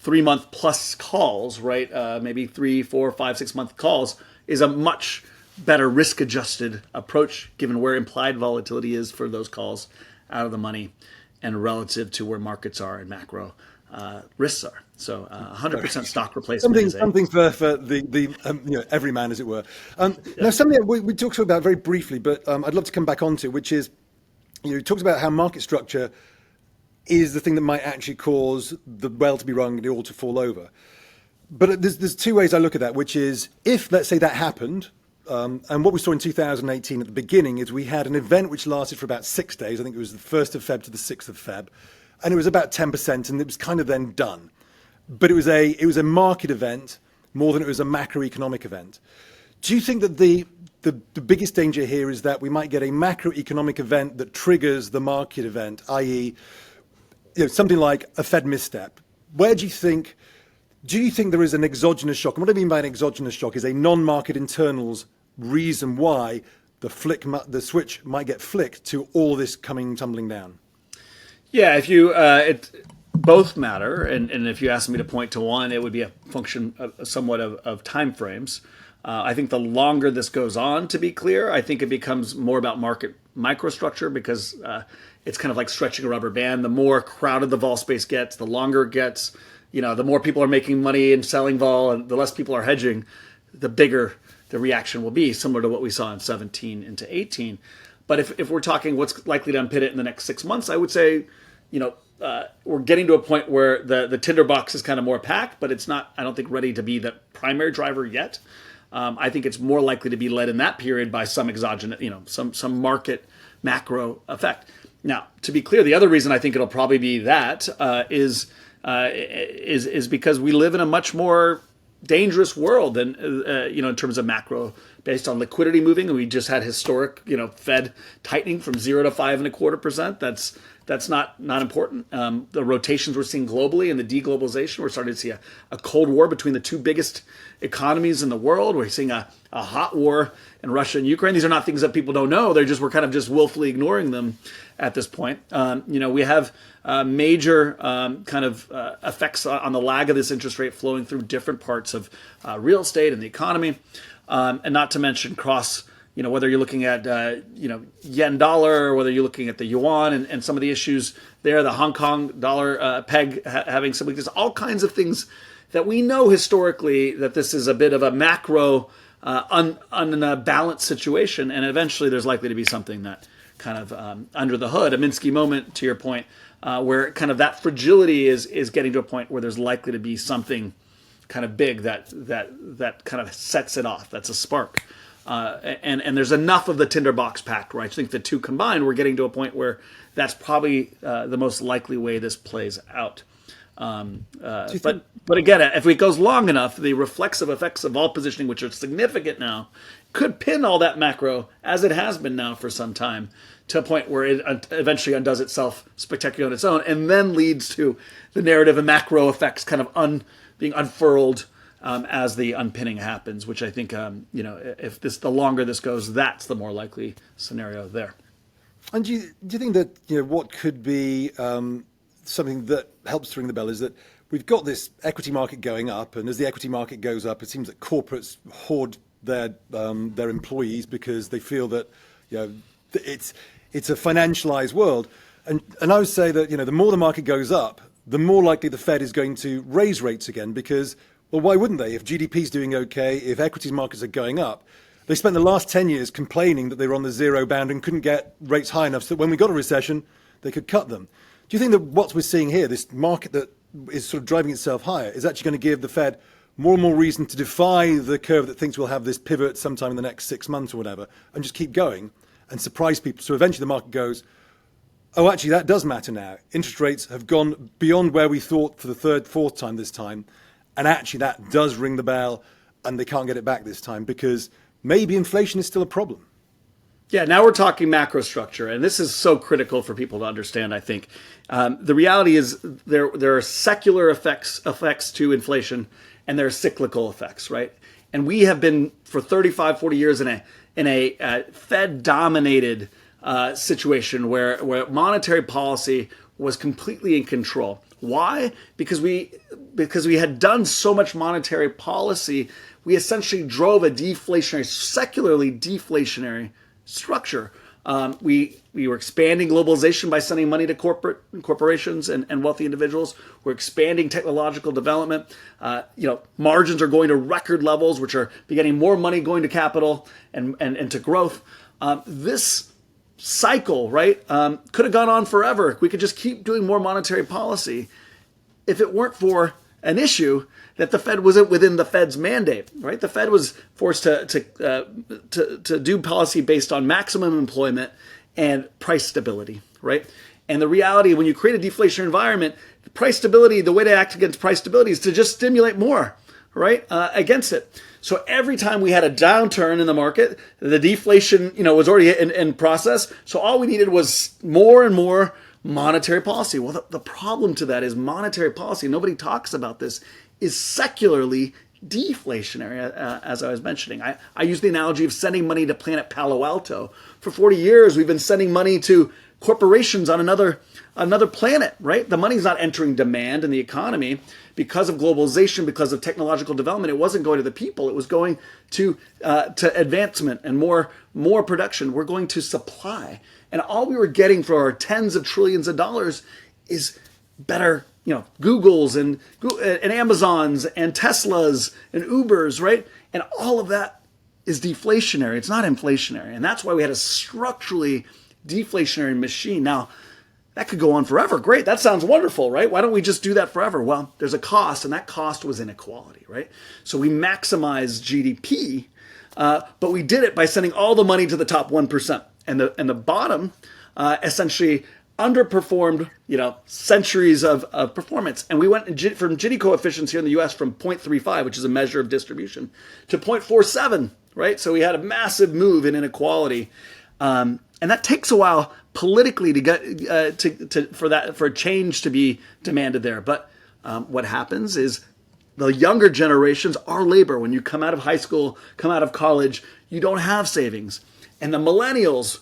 3-month plus calls, right? Maybe 3, 4, 5, 6-month calls is a much better risk-adjusted approach, given where implied volatility is for those calls out of the money, and relative to where markets are and macro risks are. So 100% stock replacement. Something for the every man, as it were. Now, something we talked about very briefly, but I'd love to come back onto, which is, you talked about how market structure is the thing that might actually cause the well to be rung and the all to fall over. But there's two ways I look at that, which is, if, let's say, that happened, and what we saw in 2018 at the beginning is we had an event which lasted for about 6 days. I think it was the 1st of Feb to the 6th of Feb. And it was about 10%, and it was kind of then done. But it was a market event more than it was a macroeconomic event. Do you think that the biggest danger here is that we might get a macroeconomic event that triggers the market event, i.e., something like a Fed misstep? Do you think there is an exogenous shock? And what I mean by an exogenous shock is a non-market internals reason why the switch might get flicked to all this coming tumbling down. Yeah, if you both matter, and if you asked me to point to one, it would be a function somewhat of time frames. I think the longer this goes on, to be clear, I think it becomes more about market microstructure, because it's kind of like stretching a rubber band. The more crowded the vol space gets, the longer it gets, the more people are making money and selling vol, and the less people are hedging, the bigger the reaction will be, similar to what we saw in 17 into 18. But if we're talking what's likely to unpin it in the next 6 months, I would say, we're getting to a point where the tinderbox is kind of more packed, but it's not, I don't think, ready to be the primary driver yet. I think it's more likely to be led in that period by some exogenous, some market macro effect. Now, to be clear, the other reason I think it'll probably be that is because we live in a much more dangerous world than in terms of macro, based on liquidity moving. And we just had historic Fed tightening from 0 to 5.25%. That's not important. The rotations we're seeing globally and the deglobalization, we're starting to see a cold war between the two biggest economies in the world. We're seeing a hot war in Russia and Ukraine. These are not things that people don't know. We're kind of just willfully ignoring them at this point. We have major kind of effects on the lag of this interest rate flowing through different parts of real estate and the economy, and not to mention cross. Whether you're looking at, yen dollar, or whether you're looking at the yuan and some of the issues there, the Hong Kong dollar peg having some weakness, all kinds of things that we know historically that this is a bit of a macro unbalanced situation. And eventually there's likely to be something that kind of under the hood, a Minsky moment, to your point, where kind of that fragility is getting to a point where there's likely to be something kind of big that kind of sets it off. That's a spark. And there's enough of the tinderbox packed where I think the two combined, we're getting to a point where that's probably the most likely way this plays out. But again, if it goes long enough, the reflexive effects of vol positioning, which are significant now, could pin all that macro, as it has been now for some time, to a point where it eventually undoes itself spectacularly on its own, and then leads to the narrative and macro effects kind of being unfurled as the unpinning happens, which I think, if the longer this goes, that's the more likely scenario there. And do you think that what could be something that helps to ring the bell is that we've got this equity market going up, and as the equity market goes up, it seems that corporates hoard their employees because they feel that it's a financialized world, and I would say that the more the market goes up, the more likely the Fed is going to raise rates again, because, well, why wouldn't they? If GDP is doing okay, if equities markets are going up, they spent the last 10 years complaining that they were on the zero bound and couldn't get rates high enough so that when we got a recession, they could cut them. Do you think that what we're seeing here, this market that is sort of driving itself higher, is actually going to give the Fed more and more reason to defy the curve that thinks we'll have this pivot sometime in the next 6 months or whatever, and just keep going and surprise people? So eventually the market goes, oh, actually, that does matter now. Interest rates have gone beyond where we thought for the third, fourth time this time. And actually, that does ring the bell, and they can't get it back this time because maybe inflation is still a problem. Yeah, now we're talking macro structure, and this is so critical for people to understand, I think. The reality is there are secular effects to inflation, and there are cyclical effects, right? And we have been, for 35, 40 years, in a Fed-dominated situation where monetary policy was completely in control. Why? Because we had done so much monetary policy, we essentially drove a deflationary, secularly deflationary structure. We were expanding globalization by sending money to corporations and wealthy individuals. We're expanding technological development. Margins are going to record levels, which are getting more money going to capital and to growth. This cycle, right, could have gone on forever. We could just keep doing more monetary policy if it weren't for an issue that the Fed wasn't within the Fed's mandate, right? The Fed was forced to do policy based on maximum employment and price stability, right? And the reality, when you create a deflationary environment, price stability, the way to act against price stability is to just stimulate more, right, against it. So every time we had a downturn in the market, the deflation, was already in process. So all we needed was more and more monetary policy. Well, the problem to that is monetary policy, nobody talks about this, is secularly deflationary, as I was mentioning. I use the analogy of sending money to Planet Palo Alto. For 40 years, we've been sending money to corporations on another planet, right? The money's not entering demand in the economy because of globalization, because of technological development. It wasn't going to the people. It was going to advancement and more production. We're going to supply. And all we were getting for our tens of trillions of dollars is better, Googles and Amazons and Teslas and Ubers, right? And all of that is deflationary. It's not inflationary. And that's why we had a structurally deflationary machine. Now, that could go on forever. Great. That sounds wonderful, right? Why don't we just do that forever? Well, there's a cost, and that cost was inequality, right? So we maximized GDP, but we did it by sending all the money to the top 1%. And the bottom essentially underperformed, centuries of performance. And we went from Gini coefficients here in the U.S. from 0.35, which is a measure of distribution, to 0.47, right? So we had a massive move in inequality. And that takes a while politically to get for a change to be demanded there. But what happens is the younger generations, our labor, when you come out of high school, come out of college, you don't have savings. And the millennials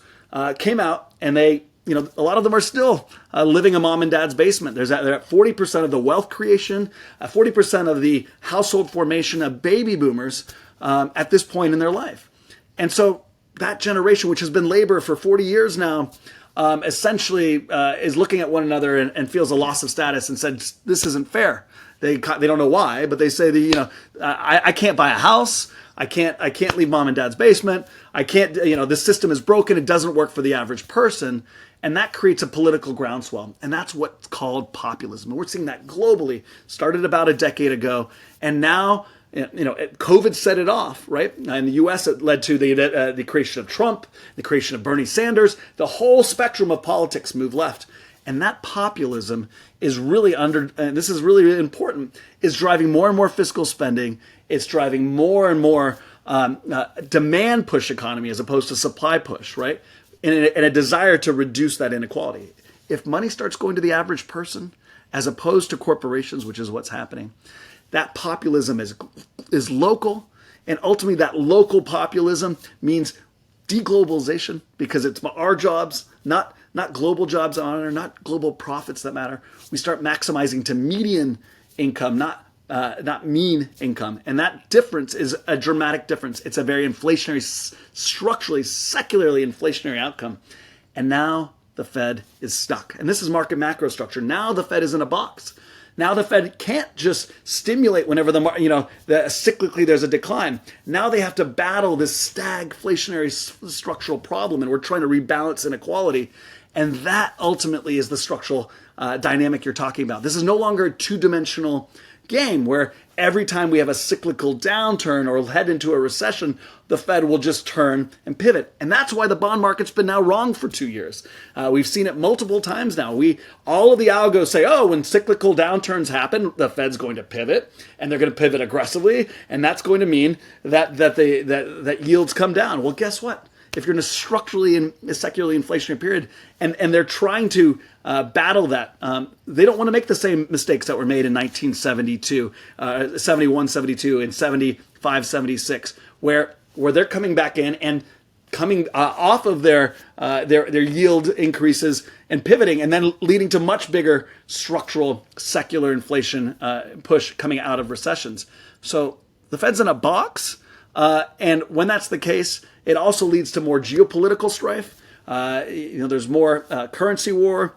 came out, and they, a lot of them are still living in mom and dad's basement. They're at 40% of the wealth creation, 40% of the household formation of baby boomers at this point in their life. And so that generation, which has been labor for 40 years now, essentially is looking at one another and feels a loss of status and said, this isn't fair. They don't know why, but they say that, I can't buy a house. I can't leave mom and dad's basement. I can't, the system is broken. It doesn't work for the average person. And that creates a political groundswell. And that's what's called populism. And we're seeing that globally. Started about a decade ago. And now, COVID set it off, right? In the U.S., it led to the creation of Trump, the creation of Bernie Sanders. The whole spectrum of politics moved left. And that populism is really and this is really important, is driving more and more fiscal spending. It's driving more and more demand push economy as opposed to supply push, right? And a desire to reduce that inequality. If money starts going to the average person as opposed to corporations, which is what's happening, that populism is local. And ultimately, that local populism means deglobalization, because it's our jobs, not global jobs that matter, not global profits that matter. We start maximizing to median income, not mean income. And that difference is a dramatic difference. It's a very inflationary, structurally, secularly inflationary outcome. And now the Fed is stuck. And this is market macro structure. Now the Fed is in a box. Now the Fed can't just stimulate whenever cyclically there's a decline. Now they have to battle this stagflationary structural problem, and we're trying to rebalance inequality. And that ultimately is the structural dynamic you're talking about. This is no longer a two-dimensional game where every time we have a cyclical downturn or head into a recession, the Fed will just turn and pivot. And that's why the bond market's been now wrong for 2 years. We've seen it multiple times now. All of the algos say, oh, when cyclical downturns happen, the Fed's going to pivot, and they're going to pivot aggressively, and that's going to mean that yields come down. Well, guess what? If you're in a structurally and secularly inflationary period, and they're trying to battle that, they don't want to make the same mistakes that were made in 1972, 71, 72, and 75, 76, where they're coming back in and coming off of their yield increases and pivoting, and then leading to much bigger structural secular inflation push coming out of recessions. So the Fed's in a box, and when that's the case, it also leads to more geopolitical strife. There's more currency war,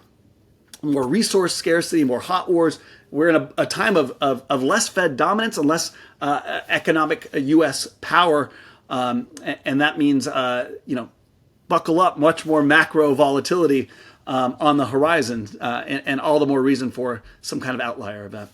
more resource scarcity, more hot wars. We're in a time of less Fed dominance and less economic U.S. power, and that means buckle up, much more macro volatility on the horizon, and all the more reason for some kind of outlier event.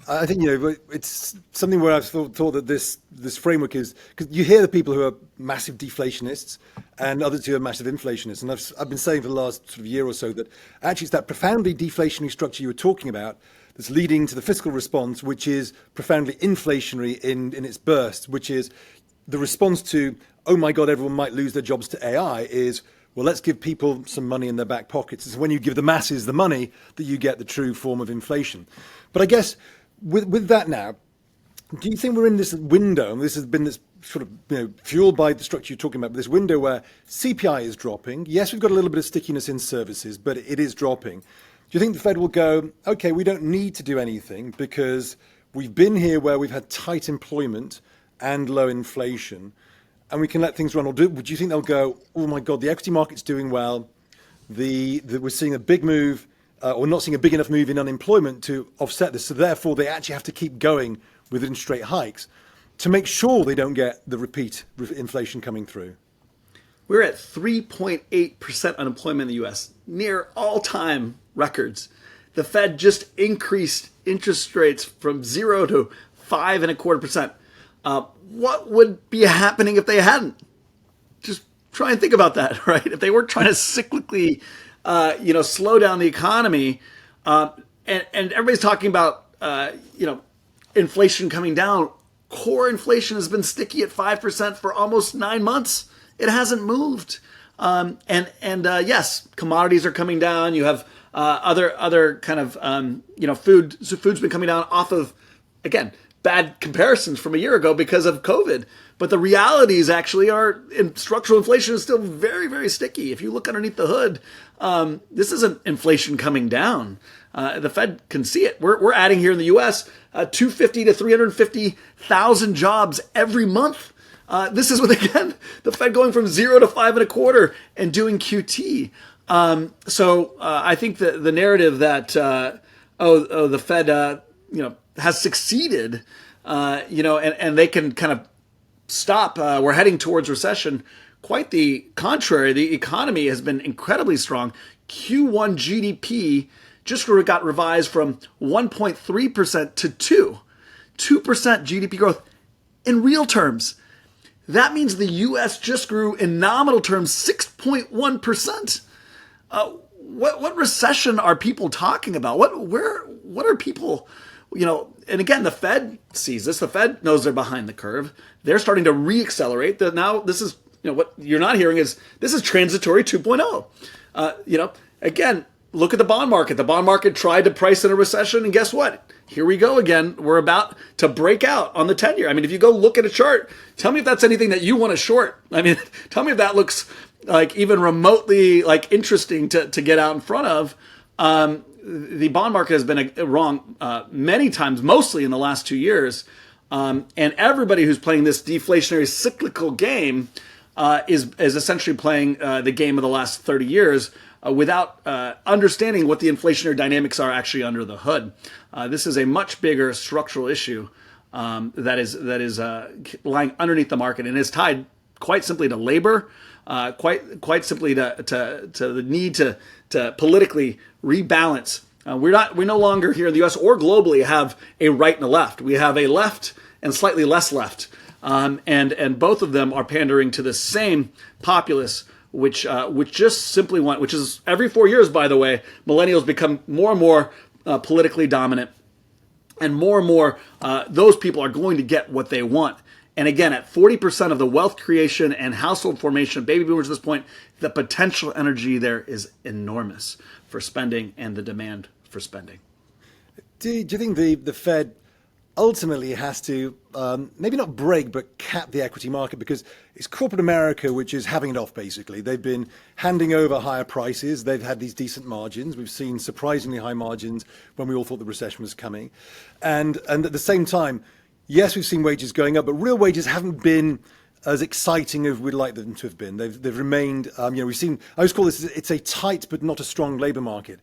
I think, it's something where I've thought that this framework is, because you hear the people who are massive deflationists and others who are massive inflationists. And I've been saying for the last sort of year or so that actually it's that profoundly deflationary structure you were talking about that's leading to the fiscal response, which is profoundly inflationary in its burst, which is the response to, oh my God, everyone might lose their jobs to AI is, well, let's give people some money in their back pockets. It's when you give the masses the money that you get the true form of inflation. But I guess with that now, do you think we're in this window, and this has been this sort of fueled by the structure you're talking about, but this window where CPI is dropping? Yes, we've got a little bit of stickiness in services, but it is dropping. Do you think the Fed will go, okay, we don't need to do anything because we've been here where we've had tight employment and low inflation, and we can let things run? Or do you think they'll go, oh my God, the equity market's doing well, we're seeing a big move, or not seeing a big enough move in unemployment to offset this, so therefore they actually have to keep going with interest rate hikes to make sure they don't get the repeat inflation coming through? We're at 3.8% unemployment in the U.S., near all-time records. The Fed just increased interest rates from 0 to 5.25%. What would be happening if they hadn't? Just try and think about that, right? If they weren't trying to cyclically slow down the economy, and everybody's talking about, inflation coming down. Core inflation has been sticky at 5% for almost 9 months. It hasn't moved. Yes, commodities are coming down. You have other kind of, food's been coming down off of, again, bad comparisons from a year ago because of COVID. But the realities actually are, structural inflation is still very, very sticky. If you look underneath the hood, this isn't inflation coming down. The Fed can see it. We're adding here in the U.S. 250 to 350,000 jobs every month. This is again, the Fed going from 0 to 5.25 and doing QT. So I think the narrative that the Fed has succeeded, and they can kind of stop. We're heading towards recession. Quite the contrary. The economy has been incredibly strong. Q1 GDP just got revised from 1.3% to 2% GDP growth in real terms. That means the U.S. just grew in nominal terms 6.1%. What recession are people talking about? What are people, and again, the Fed sees this. The Fed knows they're behind the curve. They're starting to reaccelerate. Now this is, what you're not hearing is this is transitory 2.0. Again, look at the bond market. The bond market tried to price in a recession, and guess what? Here we go again. We're about to break out on the 10-year. I mean, if you go look at a chart, tell me if that's anything that you want to short. I mean, tell me if that looks like even remotely like interesting to get out in front of. The bond market has been wrong many times, mostly in the last 2 years. And everybody who's playing this deflationary cyclical game is essentially playing the game of the last 30 years without understanding what the inflationary dynamics are actually under the hood. This is a much bigger structural issue that is lying underneath the market and is tied quite simply to labor, quite simply to the need to politically rebalance We no longer here in the U.S. or globally have a right and a left. We have a left and slightly less left, and both of them are pandering to the same populace, which just simply want, which is every 4 years, by the way, millennials become more and more politically dominant, and more those people are going to get what they want. And again, at 40% of the wealth creation and household formation of baby boomers at this point, the potential energy there is enormous for spending and the demand for spending. Do you think the Fed ultimately has to maybe not break, but cap the equity market? Because it's corporate America which is having it off, basically. They've been handing over higher prices. They've had these decent margins. We've seen surprisingly high margins when we all thought the recession was coming. And at the same time, yes, we've seen wages going up, but real wages haven't been as exciting as we'd like them to have been. They've remained, we've seen, I always call this, it's a tight but not a strong labour market.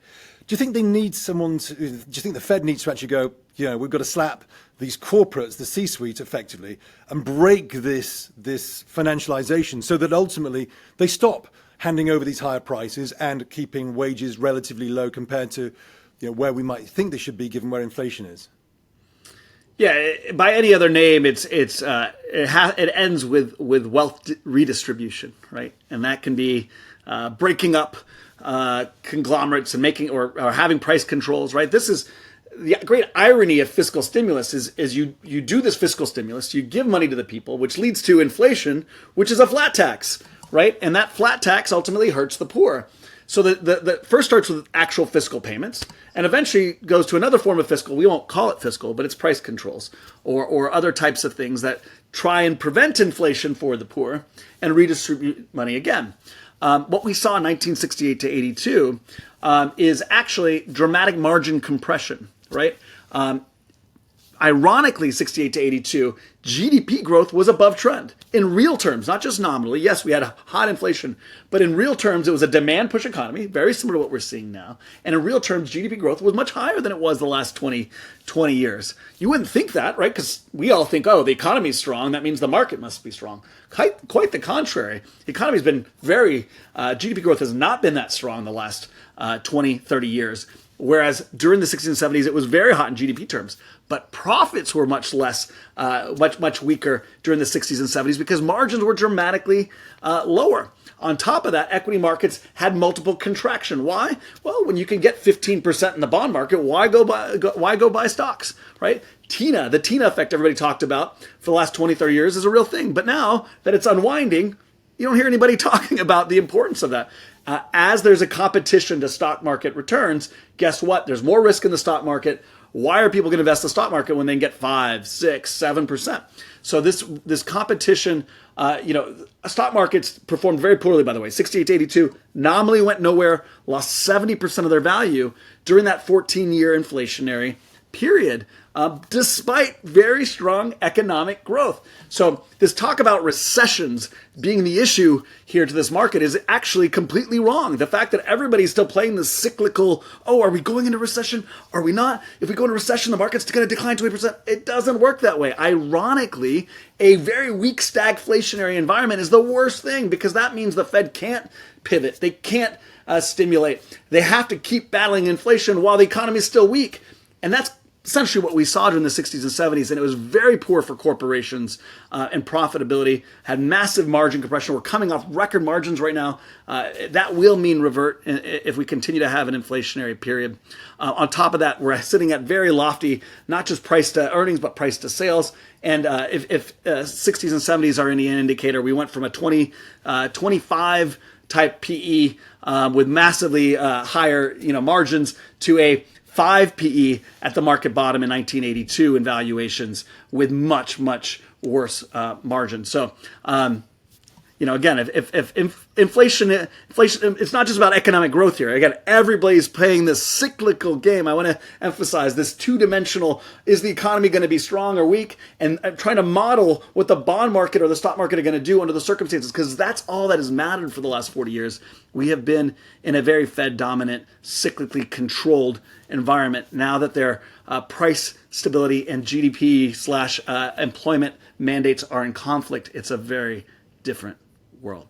Do you think they need someone to, do you think the Fed needs to actually go, we've got to slap these corporates, the C-suite effectively, and break this financialization so that ultimately they stop handing over these higher prices and keeping wages relatively low compared to where we might think they should be given where inflation is? Yeah, by any other name, it ends with wealth redistribution, right? And that can be breaking up conglomerates and making or having price controls, right? This is the great irony of fiscal stimulus is you do this fiscal stimulus, you give money to the people, which leads to inflation, which is a flat tax, right? And that flat tax ultimately hurts the poor. So the first starts with actual fiscal payments and eventually goes to another form of fiscal. We won't call it fiscal, but it's price controls or other types of things that try and prevent inflation for the poor and redistribute money again. What we saw in 1968 to 82 is actually dramatic margin compression, right? Ironically, 68 to 82, GDP growth was above trend in real terms, not just nominally. Yes, we had a hot inflation, but in real terms, it was a demand push economy, very similar to what we're seeing now. And in real terms, GDP growth was much higher than it was the last 20 years. You wouldn't think that, right? Because we all think, oh, the economy is strong. That means the market must be strong. Quite the contrary. The economy has been GDP growth has not been that strong the last 20, 30 years. Whereas during the 60s and 70s, it was very hot in GDP terms, but profits were much less, much weaker during the 60s and 70s because margins were dramatically lower. On top of that, equity markets had multiple contraction. Why? Well, when you can get 15% in the bond market, why go buy stocks, right? The TINA effect everybody talked about for the last 20, 30 years is a real thing. But now that it's unwinding, you don't hear anybody talking about the importance of that. As there's a competition to stock market returns, guess what? There's more risk in the stock market. Why are people going to invest in the stock market when they can get 5, 6, 7%? So this competition, stock markets performed very poorly, by the way. 68 to 82 nominally went nowhere, lost 70% of their value during that 14-year inflationary period, despite very strong economic growth. So this talk about recessions being the issue here to this market is actually completely wrong. The fact that everybody's still playing this cyclical, are we going into recession? Are we not? If we go into recession, the market's going to decline 20%. It doesn't work that way. Ironically, a very weak stagflationary environment is the worst thing because that means the Fed can't pivot. They can't stimulate. They have to keep battling inflation while the economy is still weak. And that's essentially what we saw during the 60s and 70s, and it was very poor for corporations and profitability, had massive margin compression. We're coming off record margins right now. That will mean revert if we continue to have an inflationary period. On top of that, we're sitting at very lofty, not just price to earnings, but price to sales. And if 60s and 70s are any indicator, we went from a 25 type PE with massively higher margins to a 5 PE at the market bottom in 1982 in valuations with much, much worse margins. So, again, if inflation, it's not just about economic growth here. Again, everybody's playing this cyclical game. I want to emphasize this two-dimensional, is the economy going to be strong or weak? And I'm trying to model what the bond market or the stock market are going to do under the circumstances, because that's all that has mattered for the last 40 years. We have been in a very Fed-dominant, cyclically controlled environment. Now that their price stability and GDP/employment mandates are in conflict, it's a very different world.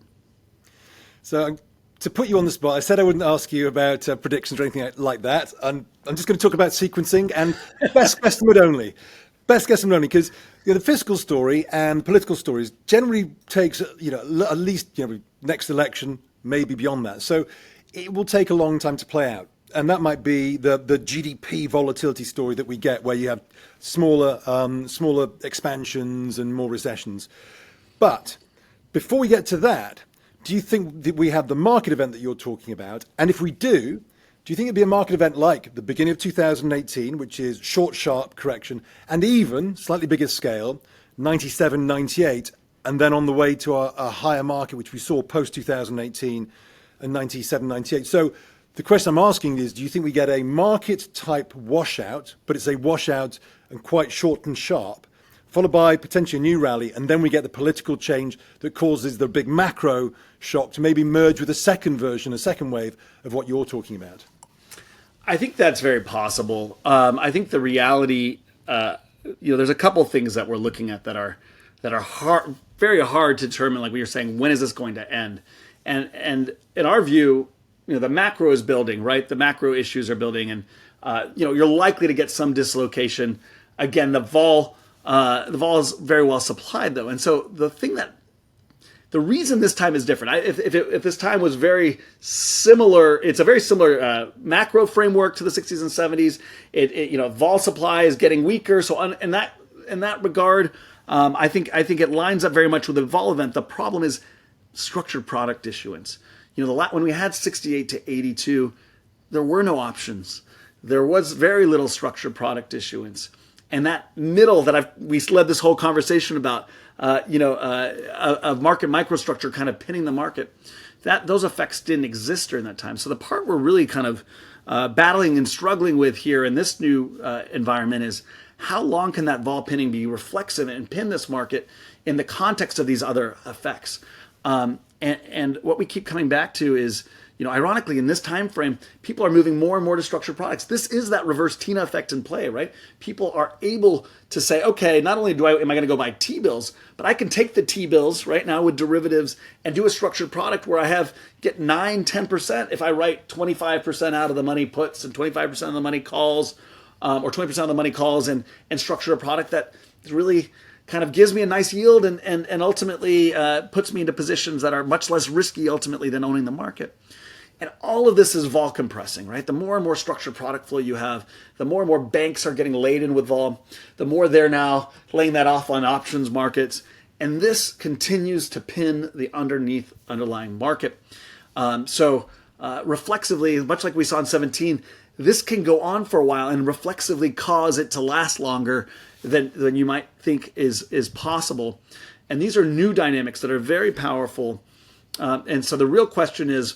So to put you on the spot, I said I wouldn't ask you about predictions or anything like that. And I'm just going to talk about sequencing and best estimate only. Best estimate only, because the fiscal story and political stories generally takes at least next election, maybe beyond that. So it will take a long time to play out. And that might be the GDP volatility story that we get, where you have smaller expansions and more recessions. But before we get to that, do you think that we have the market event that you're talking about? And if we do you think it'd be a market event like the beginning of 2018, which is short, sharp correction, and even slightly bigger scale, 97, 98, and then on the way to a higher market, which we saw post 2018 and 97, 98? So the question I'm asking is, do you think we get a market type washout, but it's a washout and quite short and sharp, followed by potentially a new rally, and then we get the political change that causes the big macro shock to maybe merge with a second version, a second wave of what you're talking about? I think that's very possible. I think the reality, there's a couple things that we're looking at that are hard, very hard to determine. Like we were saying, when is this going to end? And in our view, the macro is building, right? The macro issues are building, and you're likely to get some dislocation. Again, the vol is very well supplied, though, and so the reason this time is different. If this time was very similar, it's a very similar macro framework to the 60s and 70s. Vol supply is getting weaker, so in that regard, I think it lines up very much with the vol event. The problem is structured product issuance. When we had 68 to 82, there were no options. There was very little structured product issuance. And that middle that we led this whole conversation about, of market microstructure kind of pinning the market, those effects didn't exist during that time. So the part we're really kind of battling and struggling with here in this new environment is, how long can that vol pinning be reflexive and pin this market in the context of these other effects? And what we keep coming back to is, ironically, in this time frame, people are moving more and more to structured products. This is that reverse Tina effect in play, right? People are able to say, okay, not only am I going to go buy T-bills, but I can take the T-bills right now with derivatives and do a structured product where I get 9, 10% if I write 25% out of the money puts and 25% of the money calls, or 20% of the money calls, and structure a product that really kind of gives me a nice yield and ultimately puts me into positions that are much less risky ultimately than owning the market. And all of this is vol compressing, right? The more and more structured product flow you have, the more and more banks are getting laden with vol, the more they're now laying that off on options markets. And this continues to pin the underlying market. Reflexively, much like we saw in 17, this can go on for a while and reflexively cause it to last longer than you might think is possible. And these are new dynamics that are very powerful. And so the real question is,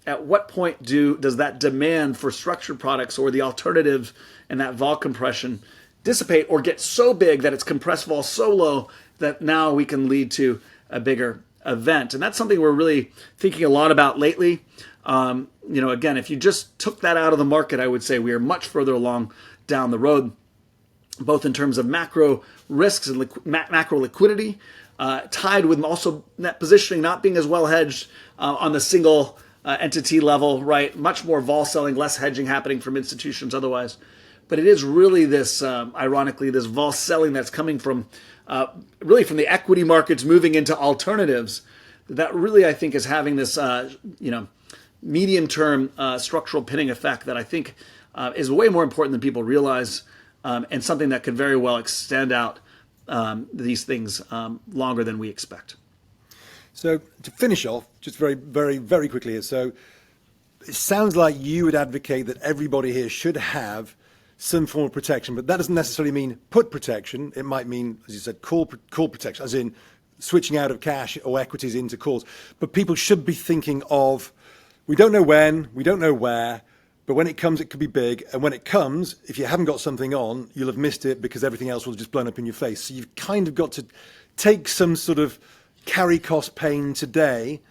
at what point does that demand for structured products or the alternative and that vol compression dissipate or get so big that it's compressed vol so low that now we can lead to a bigger event? And that's something we're really thinking a lot about lately. Again, if you just took that out of the market, I would say we are much further along down the road, both in terms of macro risks and macro liquidity, tied with also net positioning not being as well hedged on the single entity level, right? Much more vol selling, less hedging happening from institutions otherwise. But it is really this, ironically, this vol selling that's coming from really from the equity markets moving into alternatives that really, I think, is having this, medium-term structural pinning effect that I think is way more important than people realize, and something that could very well extend out these things longer than we expect. So to finish off, just very, very, very quickly here. So it sounds like you would advocate that everybody here should have some form of protection, but that doesn't necessarily mean put protection. It might mean, as you said, call protection, as in switching out of cash or equities into calls. But people should be thinking of, we don't know when, we don't know where, but when it comes, it could be big. And when it comes, if you haven't got something on, you'll have missed it because everything else will have just blown up in your face. So you've kind of got to take some sort of carry cost pain today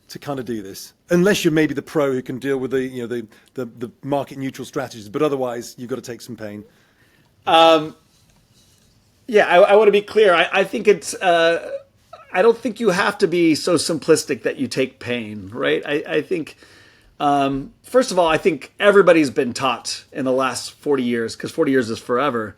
to kind of do this, unless you're maybe the pro who can deal with the market neutral strategies. But otherwise, you've got to take some pain. I want to be clear. I think it's. I I don't think you have to be so simplistic that you take pain, right? I think, first of all, I think everybody's been taught in the last 40 years, because 40 years is forever,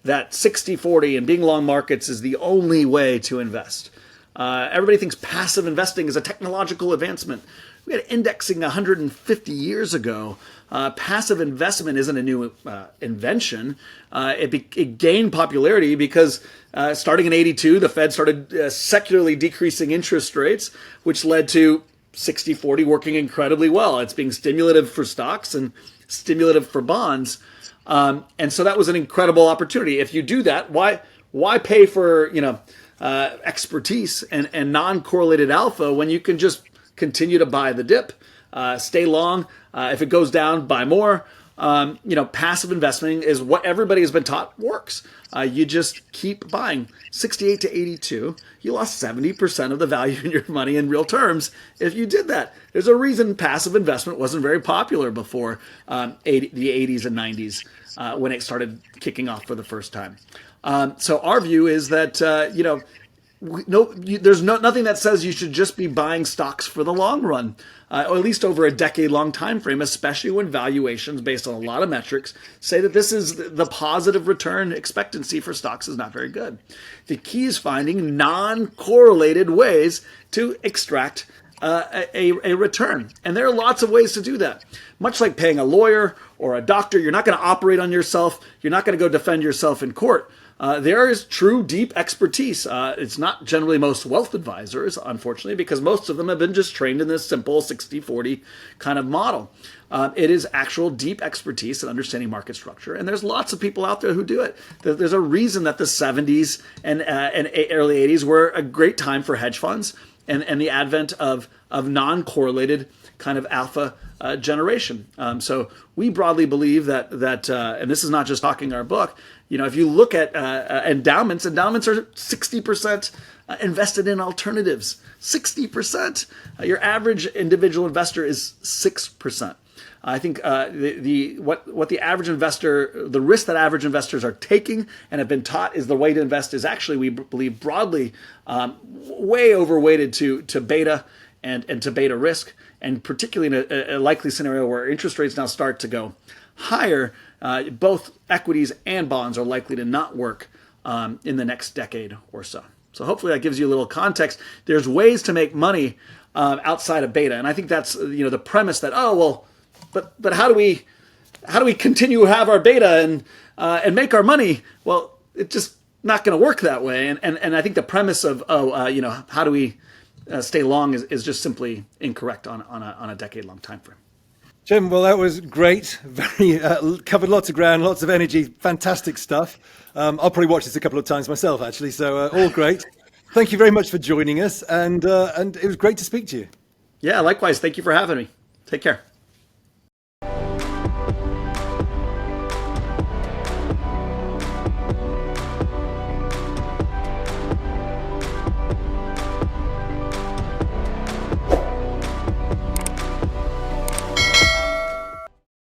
that 60-40 and being long markets is the only way to invest. Everybody thinks passive investing is a technological advancement. We had indexing 150 years ago. Passive investment isn't a new invention. It gained popularity because starting in 82, the Fed started secularly decreasing interest rates, which led to 60-40 working incredibly well. It's being stimulative for stocks and stimulative for bonds. And so that was an incredible opportunity. If you do that, why pay for expertise and non-correlated alpha when you can just continue to buy the dip, stay long. If it goes down, buy more. Passive investing is what everybody has been taught works. You just keep buying. 68 to 82, you lost 70% of the value in your money in real terms if you did that. There's a reason passive investment wasn't very popular before the 80s and 90s when it started kicking off for the first time. So our view is that, there's nothing that says you should just be buying stocks for the long run, or at least over a decade-long time frame, especially when valuations based on a lot of metrics say that this is the positive return expectancy for stocks is not very good. The key is finding non-correlated ways to extract a return. And there are lots of ways to do that. Much like paying a lawyer or a doctor, you're not going to operate on yourself. You're not going to go defend yourself in court. There is true deep expertise. It's not generally most wealth advisors, unfortunately, because most of them have been just trained in this simple 60-40 kind of model. It is actual deep expertise in understanding market structure. And there's lots of people out there who do it. There's a reason that the 70s and early 80s were a great time for hedge funds and the advent of non-correlated kind of alpha generation. So we broadly believe that and this is not just talking our book, if you look at endowments are 60% invested in alternatives. 60%. Your average individual investor is 6%. I think what the average investor, the risk that average investors are taking and have been taught is the way to invest is actually, we believe, broadly way overweighted to beta and to beta risk, and particularly in a likely scenario where interest rates now start to go higher, both equities and bonds are likely to not work in the next decade or so. So hopefully that gives you a little context. There's ways to make money outside of beta, and I think that's the premise that but how do we continue to have our beta and make our money? Well, it's just not going to work that way. And I think the premise of how do we stay long is just simply incorrect on a decade-long time frame. Cem, well, that was great. Very covered lots of ground, lots of energy, fantastic stuff. I'll probably watch this a couple of times myself, actually. So all great. Thank you very much for joining us, and it was great to speak to you. Yeah, likewise. Thank you for having me. Take care.